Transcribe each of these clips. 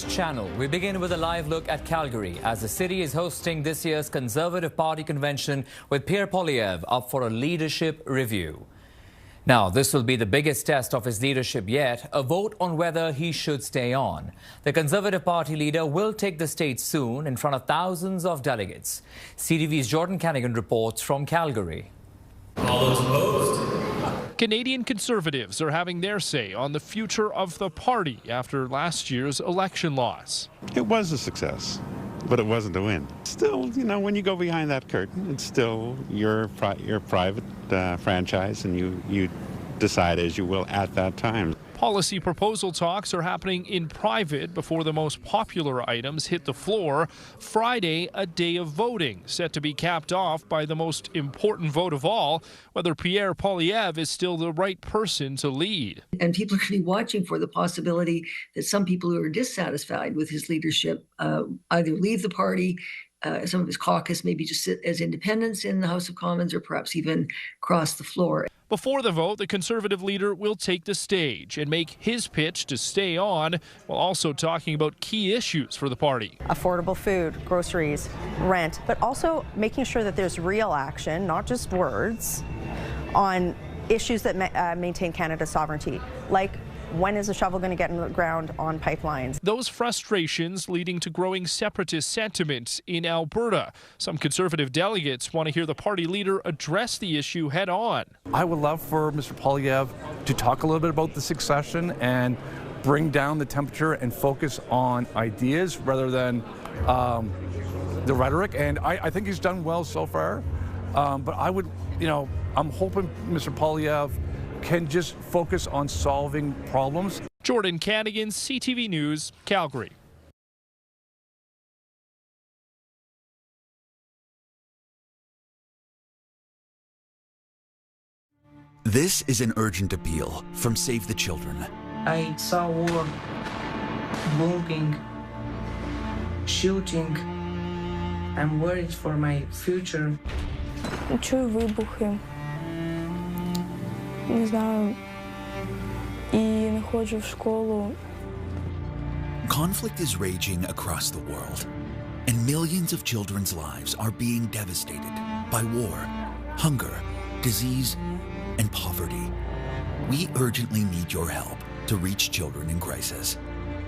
Channel. We begin with a live look at Calgary as the city is hosting this year's Conservative Party convention with Pierre Poilievre up for a leadership review. Now, this will be the biggest test of his leadership yet, a vote on whether he should stay on. The Conservative Party leader will take the stage soon in front of thousands of delegates. CTV's Jordan Canigan reports from Calgary. All those opposed? Canadian Conservatives are having their say on the future of the party after last year's election loss. It was a success, but it wasn't a win. Still, you know, when you go behind that curtain, it's still your private franchise, and you decide as you will at that time. Policy proposal talks are happening in private before the most popular items hit the floor. Friday, a day of voting, set to be capped off by the most important vote of all, whether Pierre Poilievre is still the right person to lead. And people are going to be watching for the possibility that some people who are dissatisfied with his leadership either leave the party, some of his caucus maybe just sit as independents in the House of Commons, or perhaps even cross the floor. Before the vote, the Conservative leader will take the stage and make his pitch to stay on, while also talking about key issues for the party. Affordable food, groceries, rent, but also making sure that there's real action, not just words, on issues that maintain Canada's sovereignty, like when is the shovel going to get in the ground on pipelines? Those frustrations leading to growing separatist sentiment in Alberta. Some Conservative delegates want to hear the party leader address the issue head on. I would love for Mr. Poilievre to talk a little bit about the succession and bring down the temperature and focus on ideas rather than the rhetoric. And I think he's done well so far. But I would, I'm hoping Mr. Poilievre can just focus on solving problems. Jordan Canigan, CTV News, Calgary. This is an urgent appeal from Save the Children. I saw war, bombing, shooting. I'm worried for my future. Чую вибухи. Не знаю, і не ходжу в школу. Conflict is raging across the world, and millions of children's lives are being devastated by war, hunger, disease, and poverty. We urgently need your help to reach children in crisis.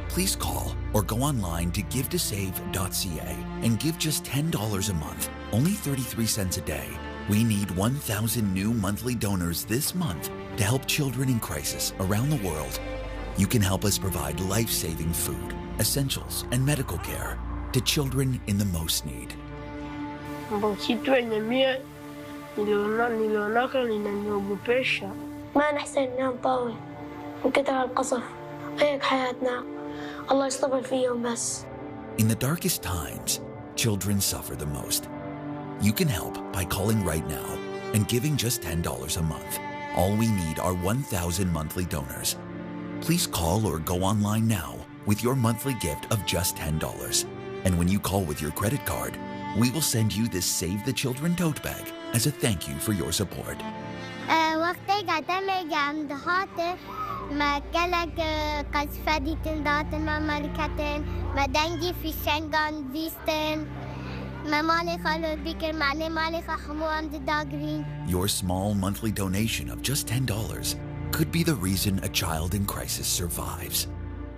Please call or go online to givetosave.ca and give just $10 a month, only 33 cents a day. We need 1,000 new monthly donors this month to help children in crisis around the world. You can help us provide life-saving food, essentials, and medical care to children in the most need. ما نحسن ننام طاول من كتر القصف هيك حياتنا الله يصطبر فيهم بس. In the darkest times, children suffer the most. You can help by calling right now and giving just $10 a month. All we need are 1,000 monthly donors. Please call or go online now with your monthly gift of just $10. And when you call with your credit card, we will send you this Save the Children tote bag as a thank you for your support. وقتی قدم جمدهات مکلک قصفدی تنداتن و ملکتن و دنگی فیشنگان زیستن. Your small monthly donation of just $10 could be the reason a child in crisis survives.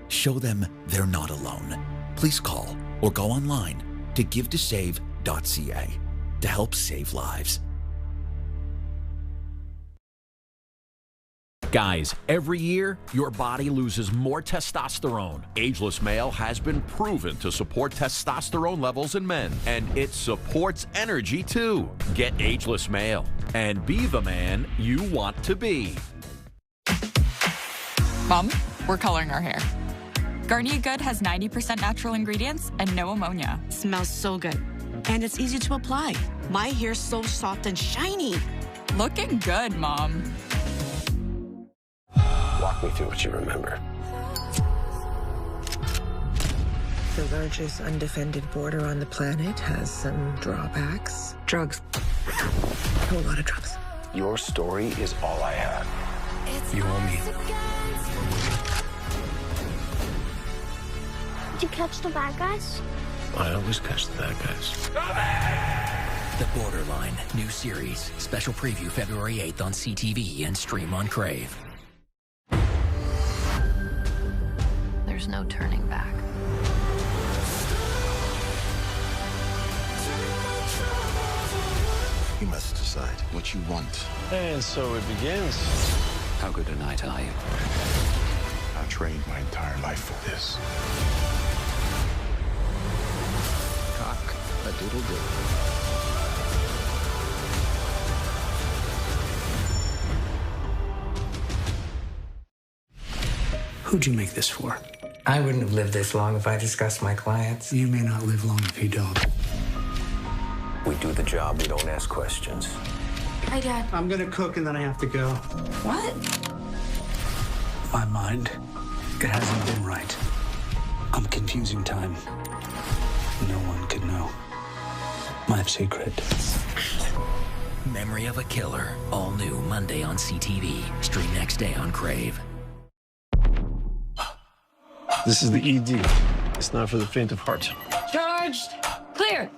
Show them they're not alone. Please call or go online to givetosave.ca to help save lives. Guys, every year, your body loses more testosterone. Ageless Male has been proven to support testosterone levels in men, and it supports energy too. Get Ageless Male and be the man you want to be. Mom, we're coloring our hair. Garnier Good has 90% natural ingredients and no ammonia. Smells so good. And it's easy to apply. My hair's so soft and shiny. Looking good, Mom. Walk me through what you remember. The largest undefended border on the planet has some drawbacks. Drugs. A whole lot of drugs. Your story is all I have. You owe me. you catch the bad guys? I always catch the bad guys. The Borderline, new series. Special preview February 8th on CTV and stream on Crave. There's no turning back. You must decide what you want. And so it begins. How good a night are you? I trained my entire life for this. Cock-a-doodle-doo. Who'd you make this for? I wouldn't have lived this long if I discussed my clients. You may not live long if you don't. We do the job, we don't ask questions. Hi, Dad. I'm gonna cook and then I have to go. What? My mind, it hasn't been right. I'm confusing time. No one could know. My secret. Memory of a Killer. All new Monday on CTV. Stream next day on Crave. This is the ED. It's not for the faint of heart. Charged. Clear.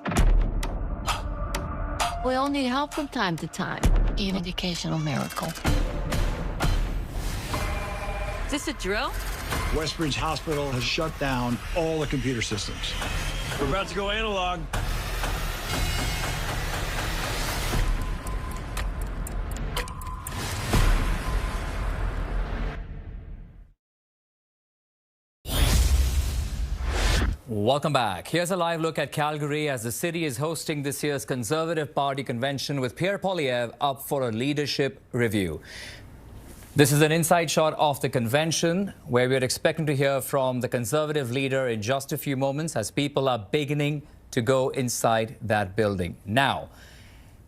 We all need help from time to time. Even educational miracle. Is this a drill? Westbridge Hospital has shut down all the computer systems. We're about to go analog. Welcome back. Here's a live look at Calgary as the city is hosting this year's Conservative Party convention with Pierre Poilievre up for a leadership review. This is an inside shot of the convention where we're expecting to hear from the Conservative leader in just a few moments as people are beginning to go inside that building. Now,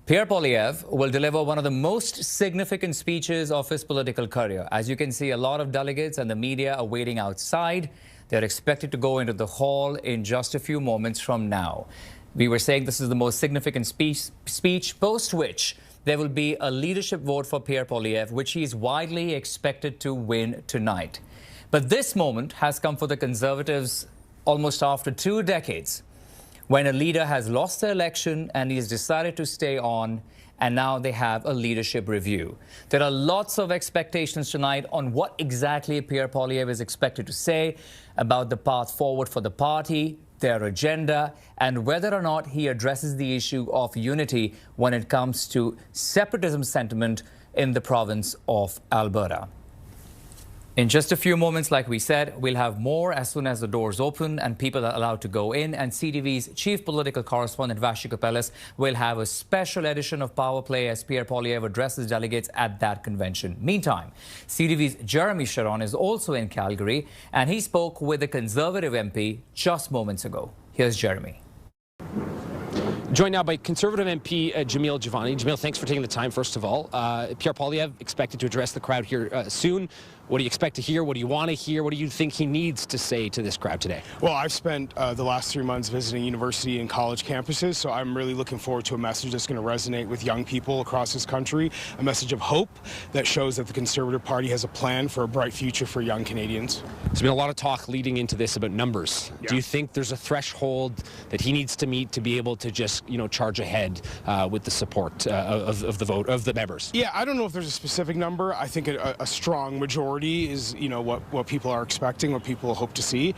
Pierre Poilievre will deliver one of the most significant speeches of his political career. As you can see, a lot of delegates and the media are waiting outside. They're expected to go into the hall in just a few moments from now. We were saying this is the most significant speech, post which there will be a leadership vote for Pierre Poilievre, which he is widely expected to win tonight. But this moment has come for the Conservatives almost after 2 decades, when a leader has lost the election and he has decided to stay on, and now they have a leadership review. There are lots of expectations tonight on what exactly Pierre Poilievre is expected to say about the path forward for the party, their agenda, and whether or not he addresses the issue of unity when it comes to separatism sentiment in the province of Alberta. In just a few moments, like we said, we'll have more as soon as the doors open and people are allowed to go in. And CTV's chief political correspondent, Vassy Kapelos, will have a special edition of Power Play as Pierre Poilievre addresses delegates at that convention. Meantime, CTV's Jeremy Sharon is also in Calgary, and he spoke with the Conservative MP just moments ago. Here's Jeremy. Joined now by Conservative MP Jamil Jivani. Jamil, thanks for taking the time, first of all. Pierre Poilievre expected to address the crowd here soon. What do you expect to hear? What do you want to hear? What do you think he needs to say to this crowd today? Well, I've spent the last 3 months visiting university and college campuses, so I'm really looking forward to a message that's going to resonate with young people across this country, a message of hope that shows that the Conservative Party has a plan for a bright future for young Canadians. There's been a lot of talk leading into this about numbers. Yeah. Do you think there's a threshold that he needs to meet to be able to just, charge ahead with the support of the vote, of the members? Yeah, I don't know if there's a specific number. I think a strong majority is, what people are expecting, what people hope to see.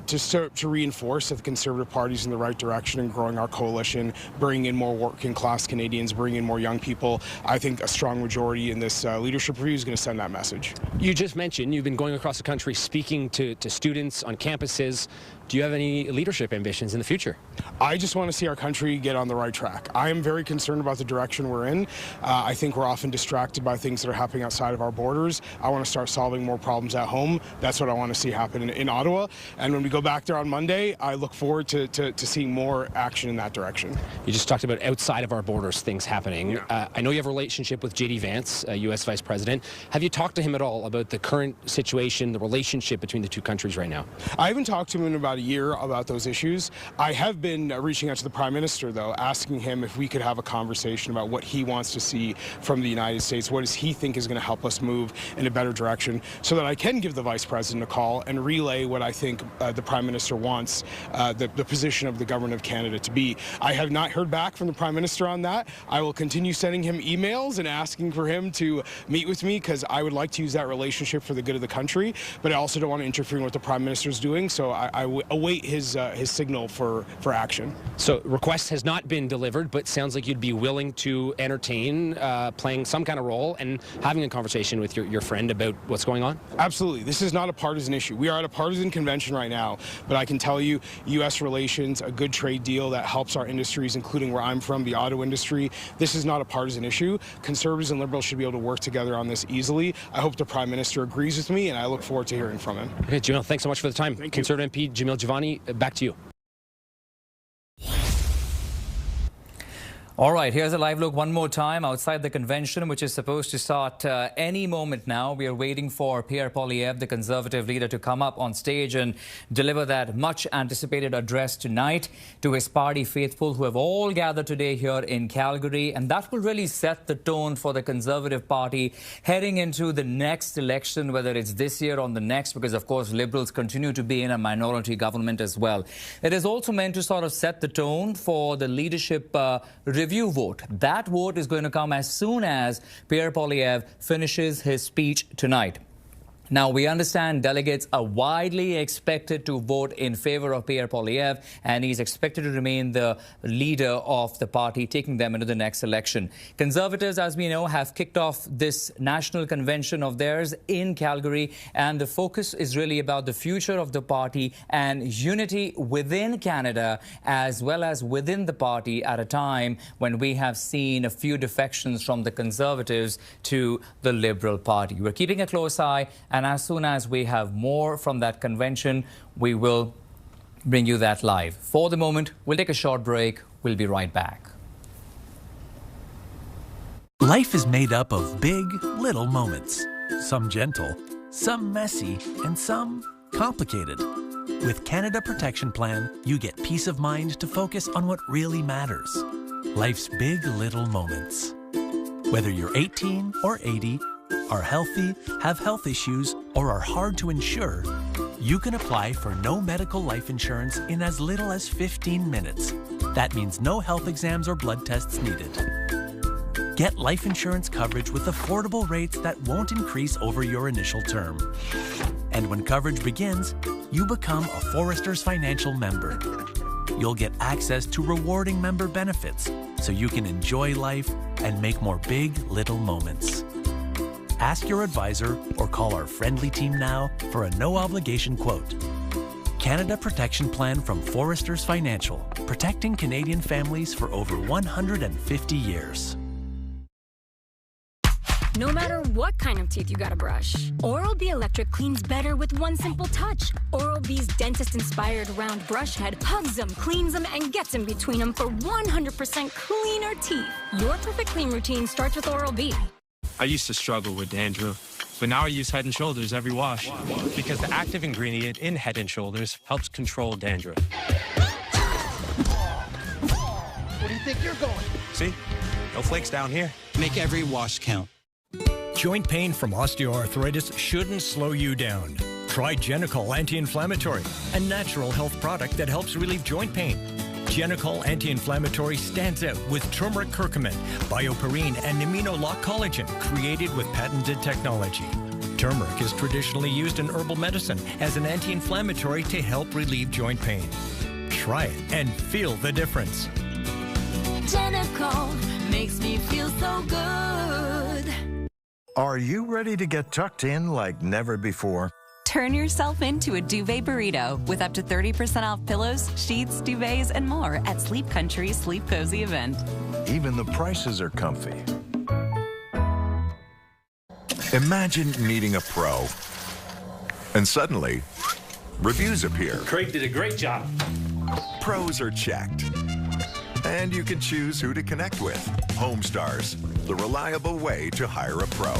Just to reinforce that the Conservative Party is in the right direction and growing our coalition, bringing in more working class Canadians, bringing in more young people. I think a strong majority in this leadership review is going to send that message. You just mentioned you've been going across the country speaking to students on campuses. Do you have any leadership ambitions in the future? I just want to see our country get on the right track. I am very concerned about the direction we're in. I think we're often distracted by things that are happening outside of our borders. I want to start solving more problems at home. That's what I want to see happen in Ottawa. And when we go back there on Monday, I look forward to seeing more action in that direction. You just talked about outside of our borders things happening. Yeah. I know you have a relationship with J.D. Vance, U.S. Vice President. Have you talked to him at all about the current situation, the relationship between the two countries right now? I haven't talked to him in about a year about those issues. I have been reaching out to the Prime Minister, though, asking him if we could have a conversation about what he wants to see from the United States. What does he think is going to help us move in a better direction, so that I can give the Vice President a call and relay what I think the Prime Minister wants the position of the Government of Canada to be. I have not heard back from the Prime Minister on that. I will continue sending him emails and asking for him to meet with me, because I would like to use that relationship for the good of the country, but I also don't want to interfere in what the Prime Minister is doing, so I await his signal for action. So request has not been delivered, but sounds like you'd be willing to entertain playing some kind of role and having a conversation with your friend about what's going on? Absolutely. This is not a partisan issue. We are at a partisan convention right now, but I can tell you U.S. relations, a good trade deal that helps our industries, including where I'm from, the auto industry. This is not a partisan issue. Conservatives and Liberals should be able to work together on this easily. I hope the Prime Minister agrees with me, and I look forward to hearing from him. Okay, Jamil, thanks so much for the time. Conservative MP Jamil Jivani, back to you. All right, here's a live look one more time outside the convention, which is supposed to start any moment now. We are waiting for Pierre Poilievre, the Conservative leader, to come up on stage and deliver that much-anticipated address tonight to his party faithful who have all gathered today here in Calgary. And that will really set the tone for the Conservative Party heading into the next election, whether it's this year or the next, because, of course, Liberals continue to be in a minority government as well. It is also meant to sort of set the tone for the leadership review vote. That vote is going to come as soon as Pierre Poilievre finishes his speech tonight. Now, we understand delegates are widely expected to vote in favor of Pierre Poilievre, and he's expected to remain the leader of the party, taking them into the next election. Conservatives, as we know, have kicked off this national convention of theirs in Calgary, and the focus is really about the future of the party and unity within Canada as well as within the party at a time when we have seen a few defections from the Conservatives to the Liberal Party. We're keeping a close eye, and as soon as we have more from that convention, we will bring you that live. For the moment, we'll take a short break. We'll be right back. Life is made up of big, little moments. Some gentle, some messy, and some complicated. With Canada Protection Plan, you get peace of mind to focus on what really matters. Life's big, little moments. Whether you're 18 or 80, are healthy, have health issues, or are hard to insure, you can apply for no medical life insurance in as little as 15 minutes. That means no health exams or blood tests needed. Get life insurance coverage with affordable rates that won't increase over your initial term. And when coverage begins, you become a Foresters Financial member. You'll get access to rewarding member benefits so you can enjoy life and make more big, little moments. Ask your advisor or call our friendly team now for a no-obligation quote. Canada Protection Plan from Foresters Financial, protecting Canadian families for over 150 years. No matter what kind of teeth you gotta brush, Oral-B Electric cleans better with one simple touch. Oral-B's dentist-inspired round brush head hugs them, cleans them, and gets in between them for 100% cleaner teeth. Your perfect clean routine starts with Oral-B. I used to struggle with dandruff, but now I use Head & Shoulders every wash because the active ingredient in Head & Shoulders helps control dandruff. Where do you think you're going? See? No flakes down here. Make every wash count. Joint pain from osteoarthritis shouldn't slow you down. Try Genicol Anti-Inflammatory, a natural health product that helps relieve joint pain. Genicol Anti-Inflammatory stands out with turmeric curcumin, bioperine, and amino-lock collagen created with patented technology. Turmeric is traditionally used in herbal medicine as an anti-inflammatory to help relieve joint pain. Try it and feel the difference. Genicol makes me feel so good. Are you ready to get tucked in like never before? Turn yourself into a duvet burrito with up to 30% off pillows, sheets, duvets, and more at Sleep Country's Sleep Cozy event. Even the prices are comfy. Imagine meeting a pro, and suddenly, reviews appear. Craig did a great job. Pros are checked. And you can choose who to connect with. Homestars, the reliable way to hire a pro.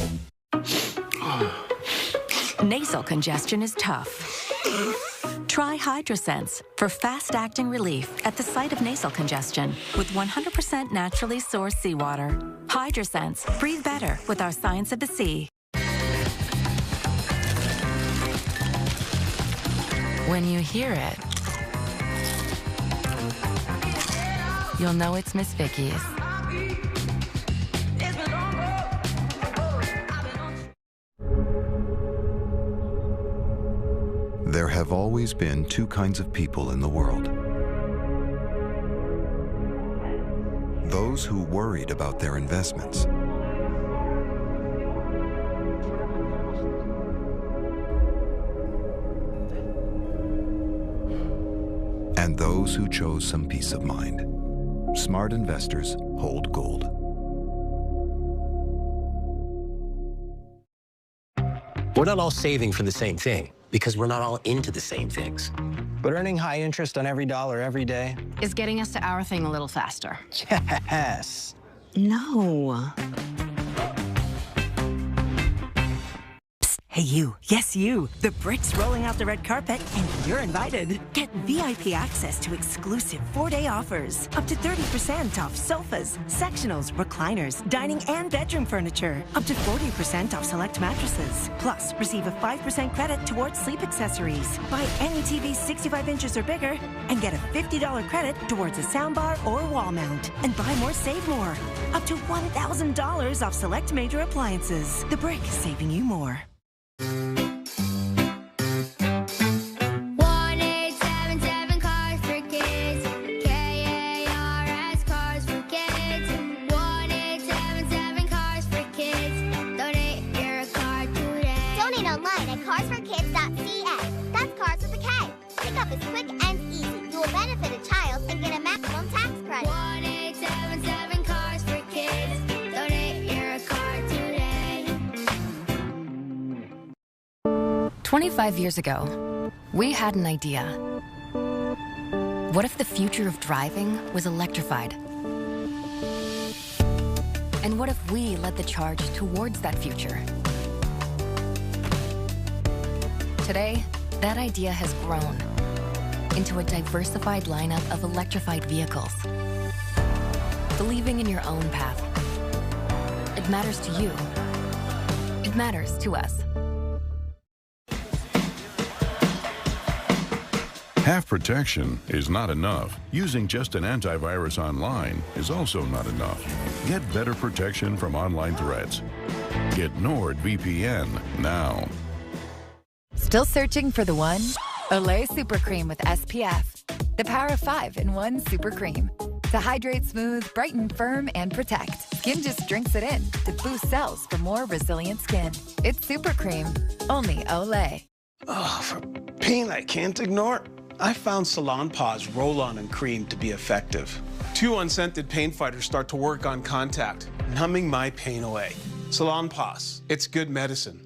Nasal congestion is tough. Try HydroSense for fast-acting relief at the site of nasal congestion with 100% naturally sourced seawater. HydroSense. Breathe better with our Science of the Sea. When you hear it, you'll know it's Miss Vicky's. There have always been two kinds of people in the world. Those who worried about their investments. And those who chose some peace of mind. Smart investors hold gold. We're not all saving for the same thing because we're not all into the same things. But earning high interest on every dollar every day is getting us to our thing a little faster. Yes. No. Hey, you. Yes, you. The Brick's rolling out the red carpet, and you're invited. Get VIP access to exclusive 4-day offers. Up to 30% off sofas, sectionals, recliners, dining, and bedroom furniture. Up to 40% off select mattresses. Plus, receive a 5% credit towards sleep accessories. Buy any TV 65 inches or bigger, and get a $50 credit towards a soundbar or wall mount. And buy more, save more. Up to $1,000 off select major appliances. The Brick is saving you more. 1877 Cars for Kids. KARS Cars for Kids. 1877 Cars for Kids. Donate your car today. Donate online at carsforkids.ca. That's cars with a K. Pickup is quick and easy. You will benefit a child and get a maximum tax credit. 1877 Cars for Kids. Donate your car today. 25 years ago, we had an idea. What if the future of driving was electrified? And what if we led the charge towards that future? Today, that idea has grown into a diversified lineup of electrified vehicles. Believing in your own path. It matters to you. It matters to us. Half protection is not enough. Using just an antivirus online is also not enough. Get better protection from online threats. Get NordVPN now. Still searching for the one? Olay Super Cream with SPF. The power of 5 in 1 super cream. To hydrate, smooth, brighten, firm, and protect. Skin just drinks it in to boost cells for more resilient skin. It's Super Cream. Only Olay. Oh, for pain I can't ignore, I found Salon Pause Roll-On and Cream to be effective. 2 unscented pain fighters start to work on contact, numbing my pain away. Salon Pause, it's good medicine.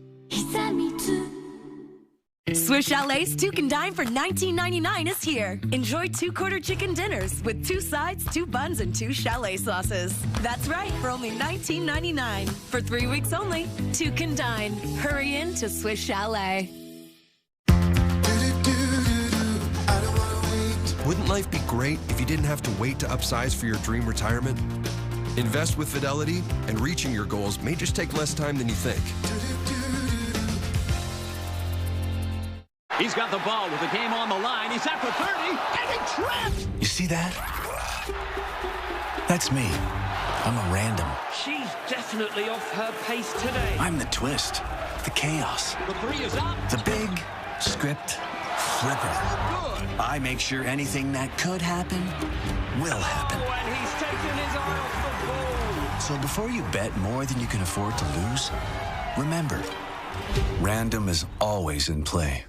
Swiss Chalet's 2 Can Dine for $19.99 is here. Enjoy 2 quarter chicken dinners with 2 sides, 2 buns, and 2 chalet sauces. That's right, for only $19.99. For 3 weeks only, 2 Can Dine. Hurry in to Swiss Chalet. Wouldn't life be great if you didn't have to wait to upsize for your dream retirement? Invest with Fidelity, and reaching your goals may just take less time than you think. He's got the ball with the game on the line. He's at the 30, and he tripped! You see that? That's me. I'm a random. She's definitely off her pace today. I'm the twist, the chaos, The 3 is up. the big script flipper. I make sure anything that could happen will happen. Oh, and he's taken his eye off the ball. So before you bet more than you can afford to lose, remember, random is always in play.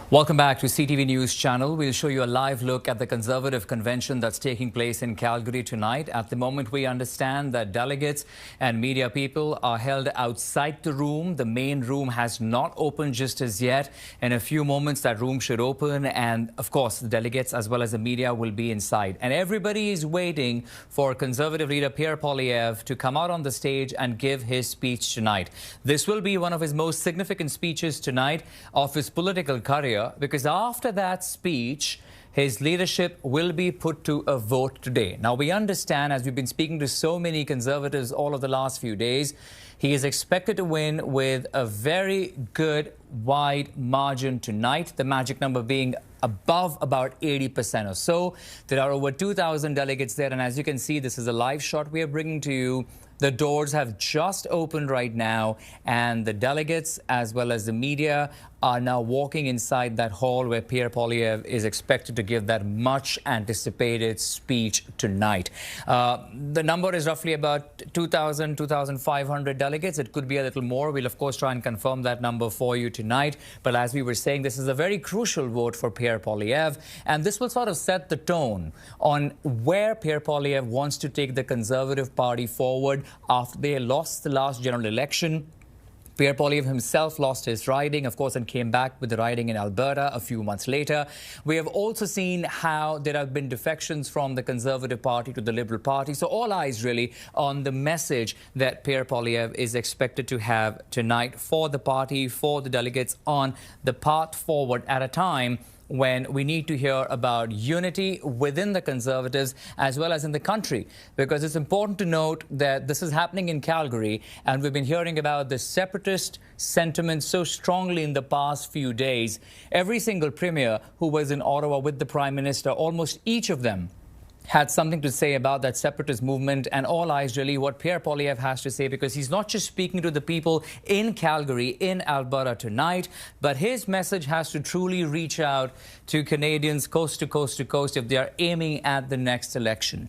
Welcome back to CTV News Channel. We'll show you a live look at the Conservative convention that's taking place in Calgary tonight. At the moment, we understand that delegates and media people are held outside the room. The main room has not opened just as yet. In a few moments, that room should open. And of course, the delegates as well as the media will be inside. And everybody is waiting for Conservative leader Pierre Poilievre to come out on the stage and give his speech tonight. This will be one of his most significant speeches tonight of his political career, because after that speech, his leadership will be put to a vote today. Now, we understand, as we've been speaking to so many Conservatives all of the last few days, he is expected to win with a very good wide margin tonight, the magic number being above about 80% or so. There are over 2,000 delegates there, and as you can see, this is a live shot we are bringing to you. The doors have just opened right now, and the delegates as well as the media are now walking inside that hall where Pierre Poilieve is expected to give that much anticipated speech tonight. The number is roughly about 2,000, 2,500 delegates. It could be a little more. We'll, of course, try and confirm that number for you tonight. But as we were saying, this is a very crucial vote for Pierre Poilieve, and this will sort of set the tone on where Pierre Poilieve wants to take the Conservative Party forward after they lost the last general election. Pierre Poilieve himself lost his riding, of course, and came back with the riding in Alberta a few months later. We have also seen how there have been defections from the Conservative Party to the Liberal Party. So all eyes really on the message that Pierre Poilieve is expected to have tonight for the party, for the delegates, on the path forward at a time when we need to hear about unity within the Conservatives as well as in the country. Because it's important to note that this is happening in Calgary, and we've been hearing about the separatist sentiment so strongly in the past few days. Every single premier who was in Ottawa with the Prime Minister, almost each of them had something to say about that separatist movement, and all eyes really what Pierre Poilieve has to say, because he's not just speaking to the people in Calgary, in Alberta tonight, but his message has to truly reach out to Canadians coast to coast to coast if they are aiming at the next election.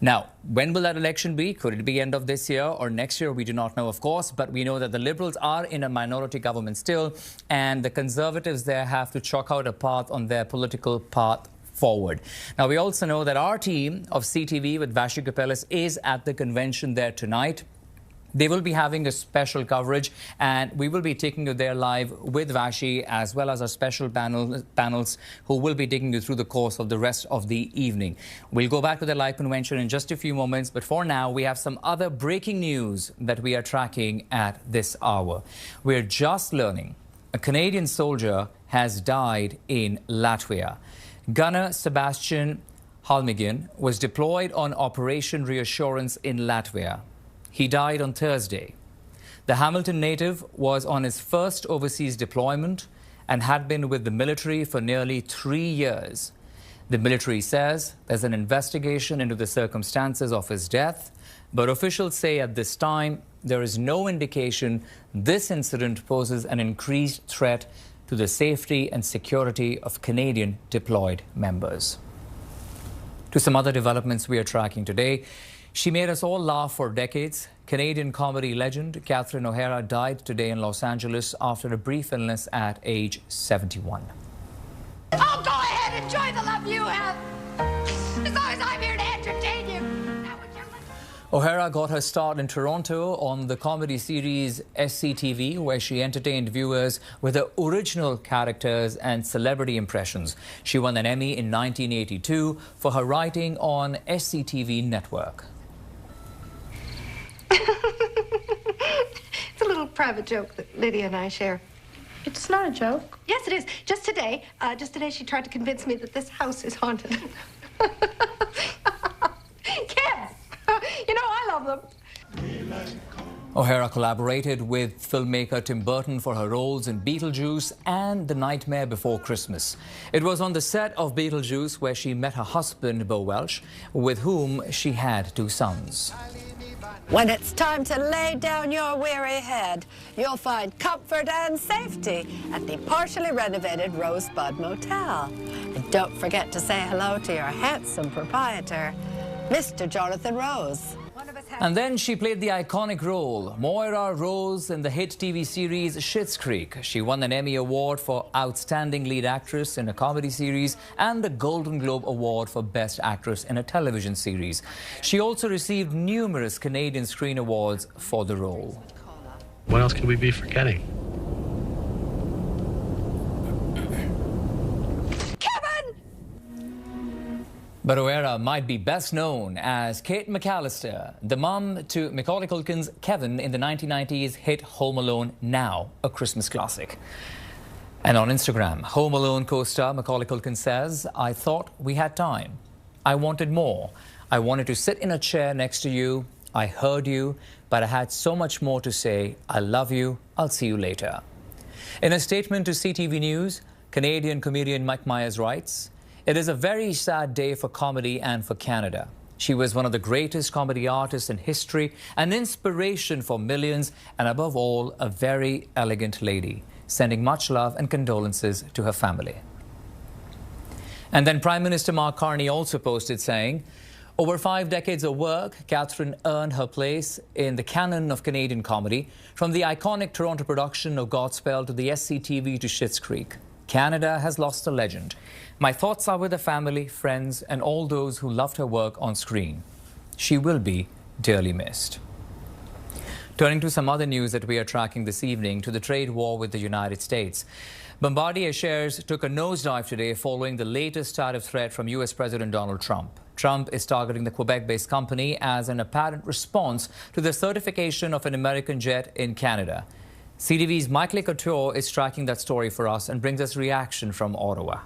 Now, when will that election be? Could it be end of this year or next year? We do not know, of course, but we know that the Liberals are in a minority government still, and the Conservatives there have to chalk out a path on their political path forward. Now, we also know that our team of CTV with Vassy Kapelos is at the convention there tonight. They will be having a special coverage, and we will be taking you there live with Vassy, as well as our special panels who will be taking you through the course of the rest of the evening. We'll go back to the live convention in just a few moments, but for now, we have some other breaking news that we are tracking at this hour. We're just learning a Canadian soldier has died in Latvia. Gunner Sebastian Halmigian was deployed on Operation Reassurance in Latvia. He died on Thursday. The Hamilton native was on his first overseas deployment and had been with the military for nearly 3 years. The military says there's an investigation into the circumstances of his death, but officials say at this time there is no indication this incident poses an increased threat to the safety and security of Canadian deployed members. To some other developments we are tracking today. She made us all laugh for decades. Canadian comedy legend Catherine O'Hara died today in Los Angeles after a brief illness at age 71. Oh, go ahead, enjoy the love you have. As long as I'm here to entertain you. O'Hara got her start in Toronto on the comedy series SCTV, where she entertained viewers with her original characters and celebrity impressions. She won an Emmy in 1982 for her writing on SCTV Network. It's a little private joke that Lydia and I share. It's not a joke. Yes, it is. Just today she tried to convince me that this house is haunted. Kids! You know, I love them. O'Hara collaborated with filmmaker Tim Burton for her roles in Beetlejuice and The Nightmare Before Christmas. It was on the set of Beetlejuice where she met her husband, Beau Welch, with whom she had 2 sons. When it's time to lay down your weary head, you'll find comfort and safety at the partially renovated Rosebud Motel. And don't forget to say hello to your handsome proprietor, Mr. Jonathan Rose. And then she played the iconic role, Moira Rose, in the hit TV series Schitt's Creek. She won an Emmy Award for Outstanding Lead Actress in a Comedy Series and a Golden Globe Award for Best Actress in a Television Series. She also received numerous Canadian Screen Awards for the role. What else could we be forgetting? But O'Hara might be best known as Kate McAllister, the mum to Macaulay Culkin's Kevin in the 1990s hit Home Alone, now a Christmas classic. And on Instagram, Home Alone co-star Macaulay Culkin says, "I thought we had time. I wanted more. I wanted to sit in a chair next to you. I heard you, but I had so much more to say. I love you. I'll see you later." In a statement to CTV News, Canadian comedian Mike Myers writes, "It is a very sad day for comedy and for Canada. She was one of the greatest comedy artists in history, an inspiration for millions, and above all, a very elegant lady, sending much love and condolences to her family." And then Prime Minister Mark Carney also posted saying, "Over 5 decades of work, Catherine earned her place in the canon of Canadian comedy, from the iconic Toronto production of Godspell to the SCTV to Schitt's Creek. Canada has lost a legend. My thoughts are with the family, friends, and all those who loved her work on screen. She will be dearly missed." Turning to some other news that we are tracking this evening, to the trade war with the United States. Bombardier shares took a nosedive today following the latest tariff threat from U.S. President Donald Trump. Trump is targeting the Quebec-based company as an apparent response to the certification of an American jet in Canada. CTV's Michael Couture is tracking that story for us and brings us reaction from Ottawa.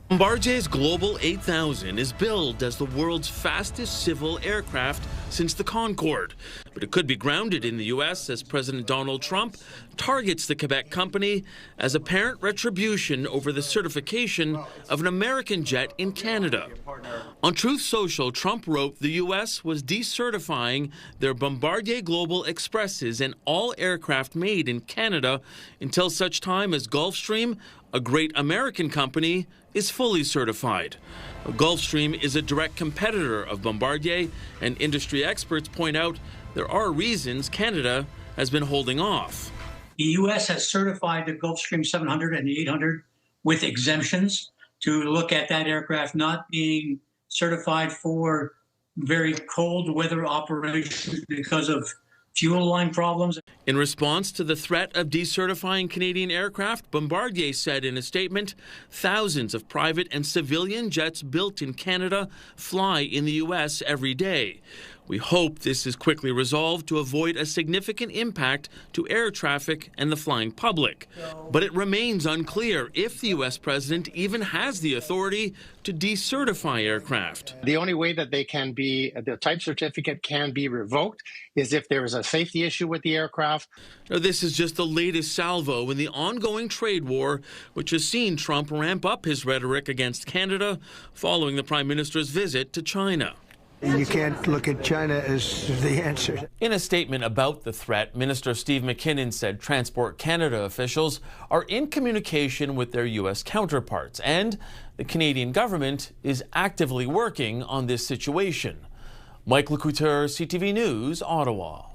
Bombardier's Global 8000 is billed as the world's fastest civil aircraft since the Concorde. But it could be grounded in the U.S. as President Donald Trump targets the Quebec company as apparent retribution over the certification of an American jet in Canada. On Truth Social, Trump wrote the U.S. was decertifying their Bombardier Global Expresses and all aircraft made in Canada until such time as Gulfstream, a great American company, is fully certified. Gulfstream is a direct competitor of Bombardier, and industry experts point out there are reasons Canada has been holding off. The U.S. has certified the Gulfstream 700 and the 800 with exemptions to look at that aircraft not being certified for very cold weather operations because of fuel line problems. In response to the threat of decertifying Canadian aircraft, Bombardier said in a statement, thousands of private and civilian jets built in Canada fly in the U.S. every day. We hope this is quickly resolved to avoid a significant impact to air traffic and the flying public. But it remains unclear if the U.S. president even has the authority to decertify aircraft. The only way that the type certificate can be revoked is if there is a safety issue with the aircraft. Now, this is just the latest salvo in the ongoing trade war, which has seen Trump ramp up his rhetoric against Canada following the Prime Minister's visit to China. You can't look at China as the answer. In a statement about the threat, Minister Steve McKinnon said Transport Canada officials are in communication with their U.S. counterparts, and the Canadian government is actively working on this situation. Michael Couture, CTV News, Ottawa.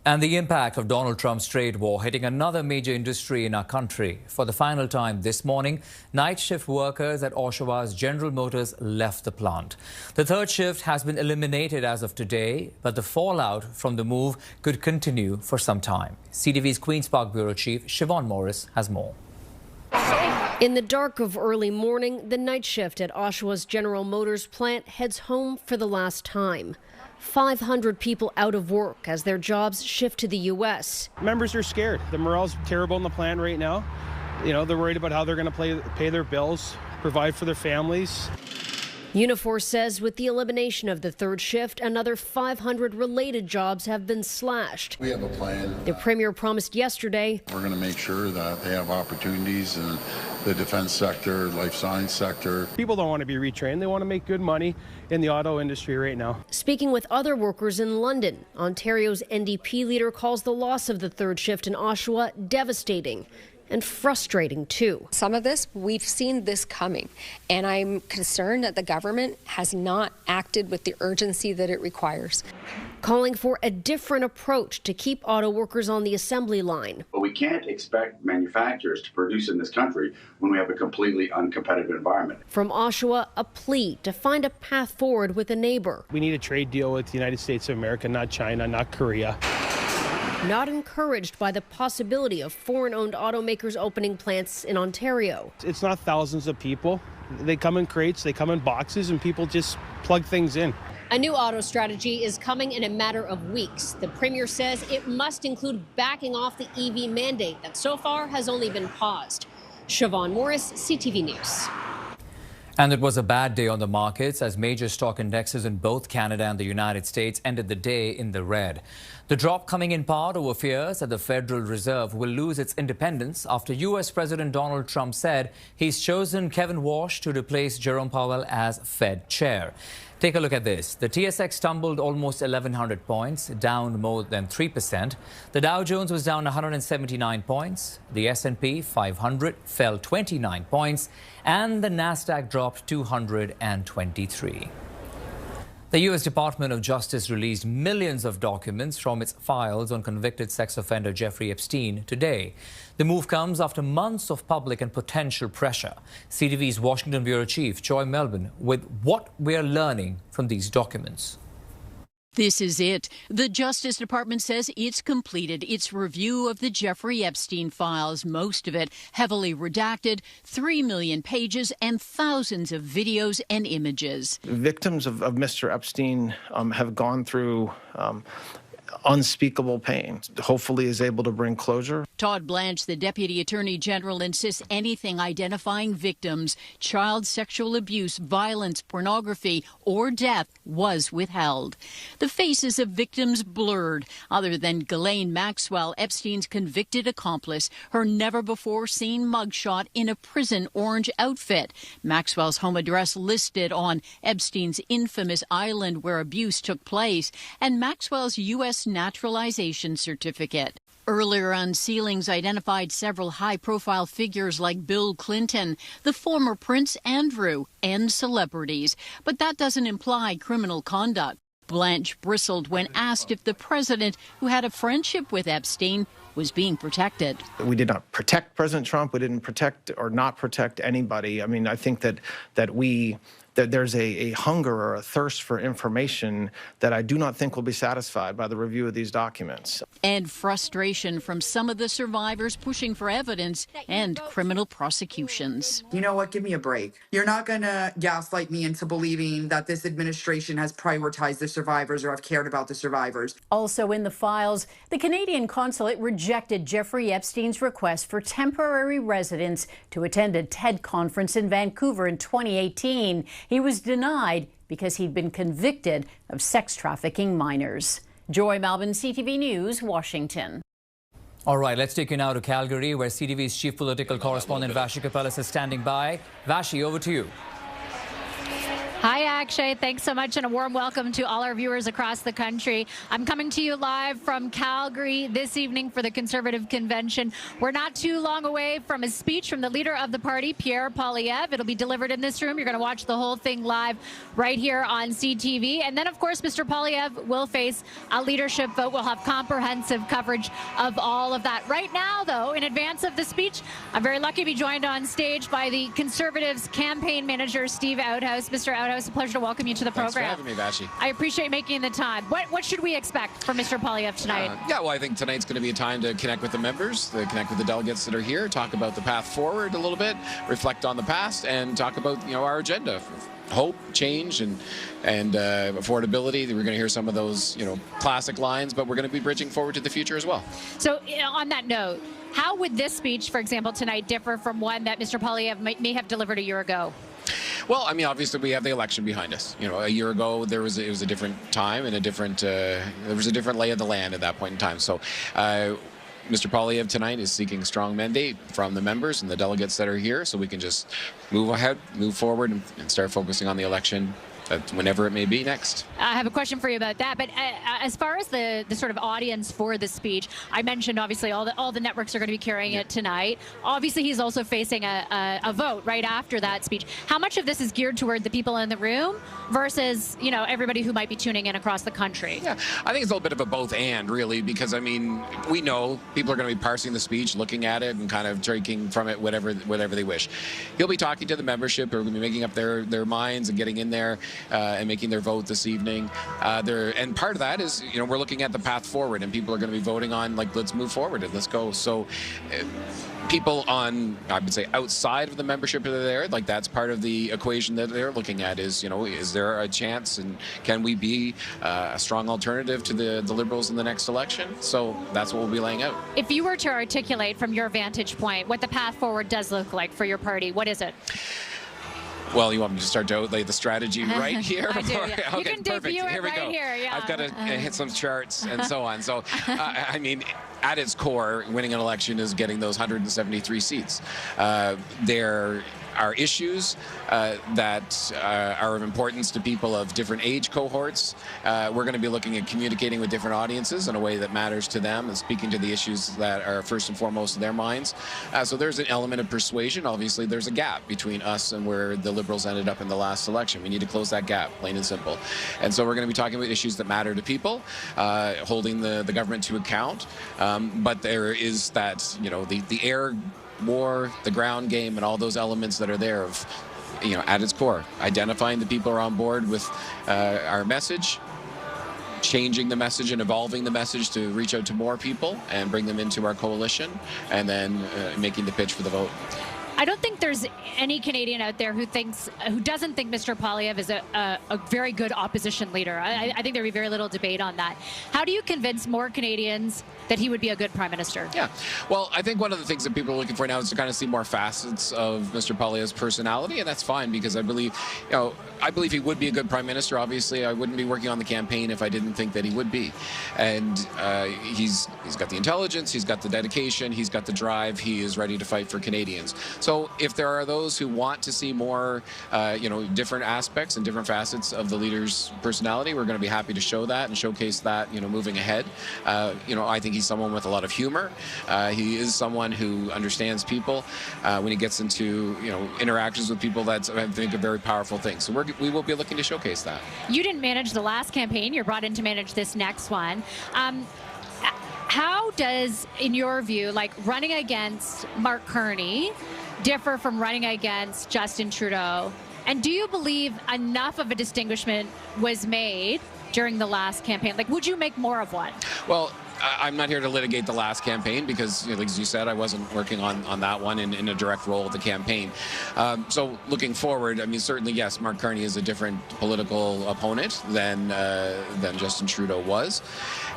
And the impact of Donald Trump's trade war hitting another major industry in our country. For the final time this morning, night shift workers at Oshawa's General Motors left the plant. The third shift has been eliminated as of today, but the fallout from the move could continue for some time. CTV's Queen's Park Bureau Chief Siobhan Morris has more. In the dark of early morning, the night shift at Oshawa's General Motors plant heads home for the last time. 500 people out of work as their jobs shift to the U.S. Members are scared. The morale's terrible in the plant right now. You know, they're worried about how they're going to pay their bills, provide for their families. Unifor says with the elimination of the third shift, another 500 related jobs have been slashed. We have a plan. The Premier promised yesterday we're going to make sure that they have opportunities in the defense sector, life science sector. People don't want to be retrained. They want to make good money in the auto industry right now. Speaking with other workers in London, Ontario's NDP leader calls the loss of the third shift in Oshawa devastating and frustrating too. Some of this, we've seen this coming, and I'm concerned that the government has not acted with the urgency that it requires. Calling for a different approach to keep auto workers on the assembly line. But we can't expect manufacturers to produce in this country when we have a completely uncompetitive environment. From Oshawa, a plea to find a path forward with a neighbor. We need a trade deal with the United States of America, not China, not Korea. Not encouraged by the possibility of foreign-owned automakers opening plants in Ontario. It's not thousands of people. They come in crates, they come in boxes, and people just plug things in. A new auto strategy is coming in a matter of weeks. The Premier says it must include backing off the EV mandate that so far has only been paused. Siobhan Morris, CTV News. And it was a bad day on the markets as major stock indexes in both Canada and the United States ended the day in the red. The drop coming in part over fears that the Federal Reserve will lose its independence after U.S. President Donald Trump said he's chosen Kevin Walsh to replace Jerome Powell as Fed chair. Take a look at this. The TSX tumbled almost 1,100 points, down more than 3%. The Dow Jones was down 179 points. The S&P 500 fell 29 points. And the Nasdaq dropped 223. The U.S. Department of Justice released millions of documents from its files on convicted sex offender Jeffrey Epstein today. The move comes after months of public and potential pressure. CTV's Washington Bureau Chief Joy Melbourne with what we're learning from these documents. This is it. The Justice Department says it's completed its review of the Jeffrey Epstein files, most of it heavily redacted, 3 million pages and thousands of videos and images. Victims of Mr. Epstein have gone through unspeakable pain. Hopefully is able to bring closure. Todd Blanche, the Deputy Attorney General, insists anything identifying victims, child sexual abuse, violence, pornography, or death was withheld. The faces of victims blurred. Other than Ghislaine Maxwell, Epstein's convicted accomplice, her never-before-seen mugshot in a prison orange outfit. Maxwell's home address listed on Epstein's infamous island where abuse took place, and Maxwell's U.S. naturalization certificate. Earlier unsealings identified several high-profile figures like Bill Clinton, the former Prince Andrew, and celebrities. But that doesn't imply criminal conduct. Blanche bristled when asked if the president, who had a friendship with Epstein, was being protected. We did not protect President Trump. We didn't protect or not protect anybody. I mean, I think that there's a hunger or a thirst for information that I do not think will be satisfied by the review of these documents. And frustration from some of the survivors pushing for evidence and criminal prosecutions. You know what? Give me a break. You're not going to gaslight me into believing that this administration has prioritized the survivors or have cared about the survivors. Also in the files, the Canadian consulate rejected Jeffrey Epstein's request for temporary residence to attend a TED conference in Vancouver in 2018. He was denied because he'd been convicted of sex trafficking minors. Joy Melbourne, CTV News, Washington. All right, let's take you now to Calgary, where CTV's chief political correspondent Vassy Kapelos is standing by. Vassy, over to you. Hi, Akshay. Thanks so much, and a warm welcome to all our viewers across the country. I'm coming to you live from Calgary this evening for the Conservative Convention. We're not too long away from a speech from the leader of the party, Pierre Poilievre. It'll be delivered in this room. You're going to watch the whole thing live right here on CTV. And then, of course, Mr. Poilievre will face a leadership vote. We'll have comprehensive coverage of all of that. Right now, though, in advance of the speech, I'm very lucky to be joined on stage by the Conservatives campaign manager, Steve Outhouse. Mr. Outhouse, it's a pleasure to welcome you to the program. Thanks for having me, Vassy. I appreciate making the time. What should we expect from Mr. Poilievre tonight? Yeah, well, I think tonight's going to be a time to connect with the members, to connect with the delegates that are here, talk about the path forward a little bit, reflect on the past, and talk about our agenda. Hope, change, and affordability. We're going to hear some of those, classic lines, but we're going to be bridging forward to the future as well. So, on that note, how would this speech, for example, tonight differ from one that Mr. Poilievre may have delivered a year ago? Well, I mean, obviously we have the election behind us. A year ago it was a different time and there was a different lay of the land at that point in time. So Mr. Poilievre tonight is seeking strong mandate from the members and the delegates that are here, so we can just move ahead, move forward, and start focusing on the election whenever it may be next. I have a question for you about that. But as far as the sort of audience for the speech, I mentioned obviously all the networks are going to be carrying it tonight. Obviously, he's also facing a vote right after that speech. How much of this is geared toward the people in the room versus, you know, everybody who might be tuning in across the country? Yeah, I think it's a little bit of a both and, really, because, I mean, we know people are going to be parsing the speech, looking at it, and kind of taking from it whatever they wish. He'll be talking to the membership, who are going to be making up their minds and getting in there and making their vote this evening. And part of that is, you know, we're looking at the path forward, and people are going to be voting on, like, let's move forward and let's go. So people on, I would say, outside of the membership that are there, like, that's part of the equation that they're looking at is, you know, is there a chance and can we be a strong alternative to the Liberals in the next election? So that's what we'll be laying out. If you were to articulate from your vantage point what the path forward does look like for your party, what is it? Well, you want me to start to outlay the strategy right here? I do, yeah. Okay, You can perfect. debut it Here we right go. here, yeah. I've got to hit some charts and so on. So, I mean, at its core, winning an election is getting those 173 seats. There are issues that are of importance to people of different age cohorts. We're going to be looking at communicating with different audiences in a way that matters to them and speaking to the issues that are first and foremost in their minds. So there's an element of persuasion. Obviously, there's a gap between us and where the Liberals ended up in the last election. We need to close that gap, plain and simple. And so we're going to be talking about issues that matter to people, holding the government to account. But there is that, you know, the air war, the ground game, and all those elements that are there of, you know, at its core, identifying the people who are on board with our message, changing the message and evolving the message to reach out to more people and bring them into our coalition, and then making the pitch for the vote. I don't think there's any Canadian out there who doesn't think Mr. Poilievre is a very good opposition leader. I think there'd be very little debate on that. How do you convince more Canadians that he would be a good prime minister? Yeah, well, I think one of the things that people are looking for now is to kind of see more facets of Mr. Poilievre's personality, and that's fine because I believe, you know, I believe he would be a good prime minister. Obviously, I wouldn't be working on the campaign if I didn't think that he would be. And he's got the intelligence, he's got the dedication, he's got the drive, he is ready to fight for Canadians. So if there are those who want to see more, you know, different aspects and different facets of the leader's personality, we're going to be happy to show that and showcase that, you know, moving ahead. You know, I think he's someone with a lot of humor. He is someone who understands people. When he gets into, you know, interactions with people, that's, I think, a very powerful thing. So we will be looking to showcase that. You didn't manage the last campaign. You're brought in to manage this next one. How does, in your view, like running against Mark Carney differ from running against Justin Trudeau? And do you believe enough of a distinguishment was made during the last campaign? Like, would you make more of one? Well, I'm not here to litigate the last campaign because, you know, as you said, I wasn't working on that one in a direct role of the campaign. So looking forward, I mean, certainly, yes, Mark Carney is a different political opponent than Justin Trudeau was.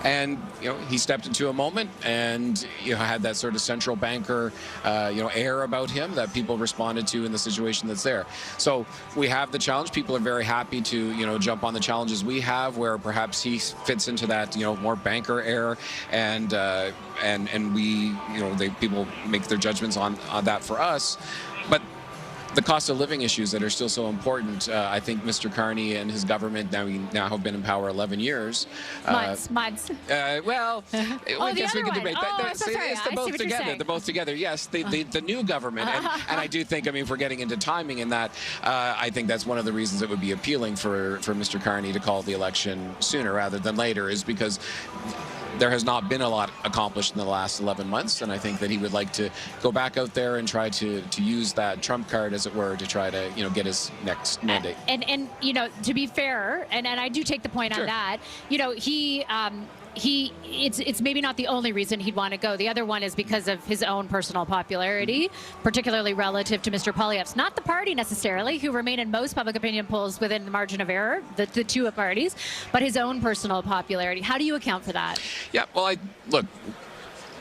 And, you know, he stepped into a moment and, you know, had that sort of central banker, you know, air about him that people responded to in the situation that's there. So we have the challenge. People are very happy to, you know, jump on the challenges we have where perhaps he fits into that, you know, more banker air. And we, you know, people make their judgments on that for us. But the cost of living issues that are still so important, I think Mr. Carney and his government now have been in power 11 years. Months. Well, I guess we can debate that. So sorry. They're both together. They're both together. Yes, the new government. And I do think, I mean, if we're getting into timing in that, I think that's one of the reasons it would be appealing for Mr. Carney to call the election sooner rather than later, is because there has not been a lot accomplished in the last 11 months, and I think that he would like to go back out there and try to use that trump card, as it were, to try to, you know, get his next mandate. And you know, to be fair, and I do take the point on that, you know, it's maybe not the only reason he'd want to go. The other one is because of his own personal popularity, particularly relative to Mr. Poilievre's. Not the party necessarily, who remain in most public opinion polls within the margin of error, the two parties, but his own personal popularity. How do you account for that? Yeah, well, look,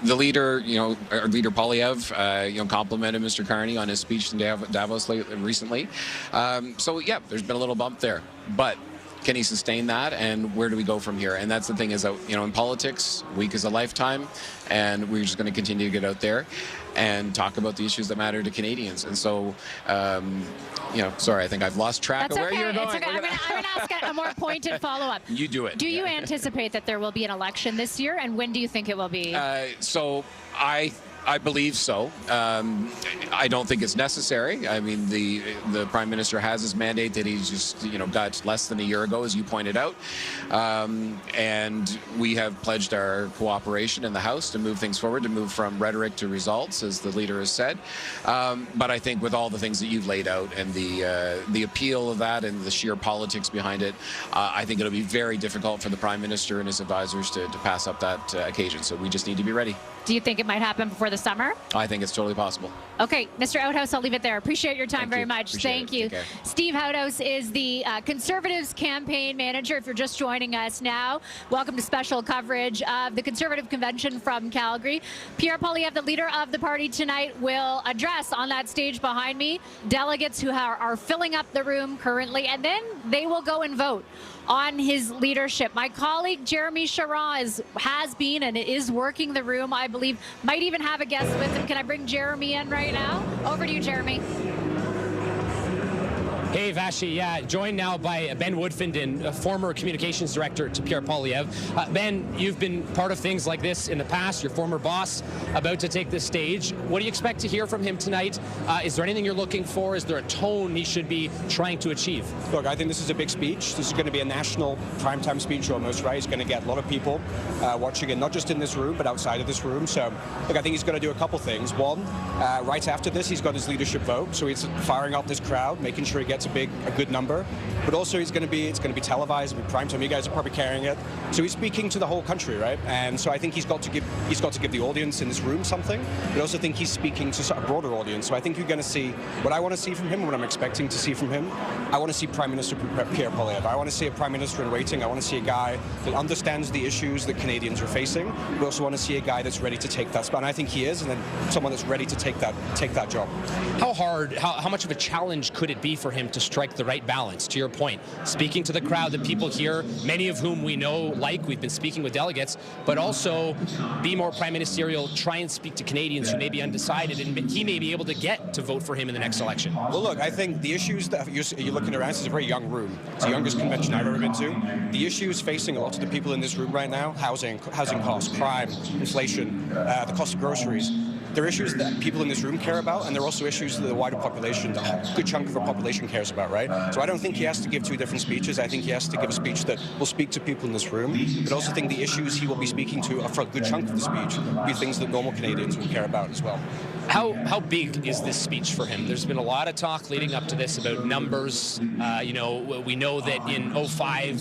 the leader, you know, our leader Poilievre, you know, complimented Mr. Carney on his speech in Davos recently. So yeah, there's been a little bump there, but can he sustain that, and where do we go from here? And that's the thing, is that, you know, in politics, a week is a lifetime, and we're just going to continue to get out there and talk about the issues that matter to Canadians. And so, you know, sorry, I think I've lost track of where you're going. It's okay. I'm going to ask a more pointed follow-up. You do it. Do you anticipate that there will be an election this year, and when do you think it will be? So I believe so. I don't think it's necessary. I mean, the Prime Minister has his mandate that he's just, you know, got less than a year ago, as you pointed out. And we have pledged our cooperation in the House to move things forward, to move from rhetoric to results, as the leader has said. But I think with all the things that you've laid out and the appeal of that and the sheer politics behind it, I think it'll be very difficult for the Prime Minister and his advisors to pass up that occasion. So we just need to be ready. Do you think it might happen before the summer? I think it's totally possible. Okay, Mr. Outhouse, I'll leave it there. Appreciate your time very much. Appreciate Thank you. Steve Outhouse is the Conservatives campaign manager. If you're just joining us now, welcome to special coverage of the Conservative Convention from Calgary. Pierre Poilievre, the leader of the party tonight, will address on that stage behind me delegates who are filling up the room currently, and then they will go and vote on his leadership. My colleague Jeremy Charron has been and is working the room, I believe, might even have a guest with him. Can I bring Jeremy in right now? Over to you, Jeremy. Hey, Vassy. Yeah, joined now by Ben Woodfinden, a former communications director to Pierre Poilievre. Ben, you've been part of things like this in the past. Your former boss about to take the stage. What do you expect to hear from him tonight? Is there anything you're looking for? Is there a tone he should be trying to achieve? Look, I think this is a big speech. This is going to be a national primetime speech almost, right? He's going to get a lot of people watching it, not just in this room, but outside of this room. So, look, I think he's going to do a couple things. One, right after this, he's got his leadership vote. So he's firing up this crowd, making sure he gets a good number, but also it's going to be televised, it'll be prime time. You guys are probably carrying it, so he's speaking to the whole country, right? And so I think he's got to give the audience in this room something, but I also think he's speaking to a broader audience. So I think you're going to see what I want to see from him, and what I'm expecting to see from him. I want to see Prime Minister Pierre Poilievre. I want to see a Prime Minister in waiting. I want to see a guy that understands the issues that Canadians are facing, but also want to see a guy that's ready to take that spot. And I think he is, and then someone that's ready to take that job. How much of a challenge could it be for him to strike the right balance, to your point, speaking to the crowd that people here, many of whom we know, we've been speaking with delegates, but also be more prime ministerial, try and speak to Canadians who may be undecided, and he may be able to get to vote for him in the next election? Well, look, I think the issues that you're looking around, this is a very young room. It's the youngest convention I've ever been to. The issues facing a lot of the people in this room right now, housing costs, crime, inflation, the cost of groceries, they're issues that people in this room care about, and they're also issues that the wider population, a good chunk of our population cares about, right? So I don't think he has to give two different speeches. I think he has to give a speech that will speak to people in this room, but also think the issues he will be speaking to for a good chunk of the speech will be things that normal Canadians will care about as well. How big is this speech for him? There's been a lot of talk leading up to this about numbers. We know that in 2005,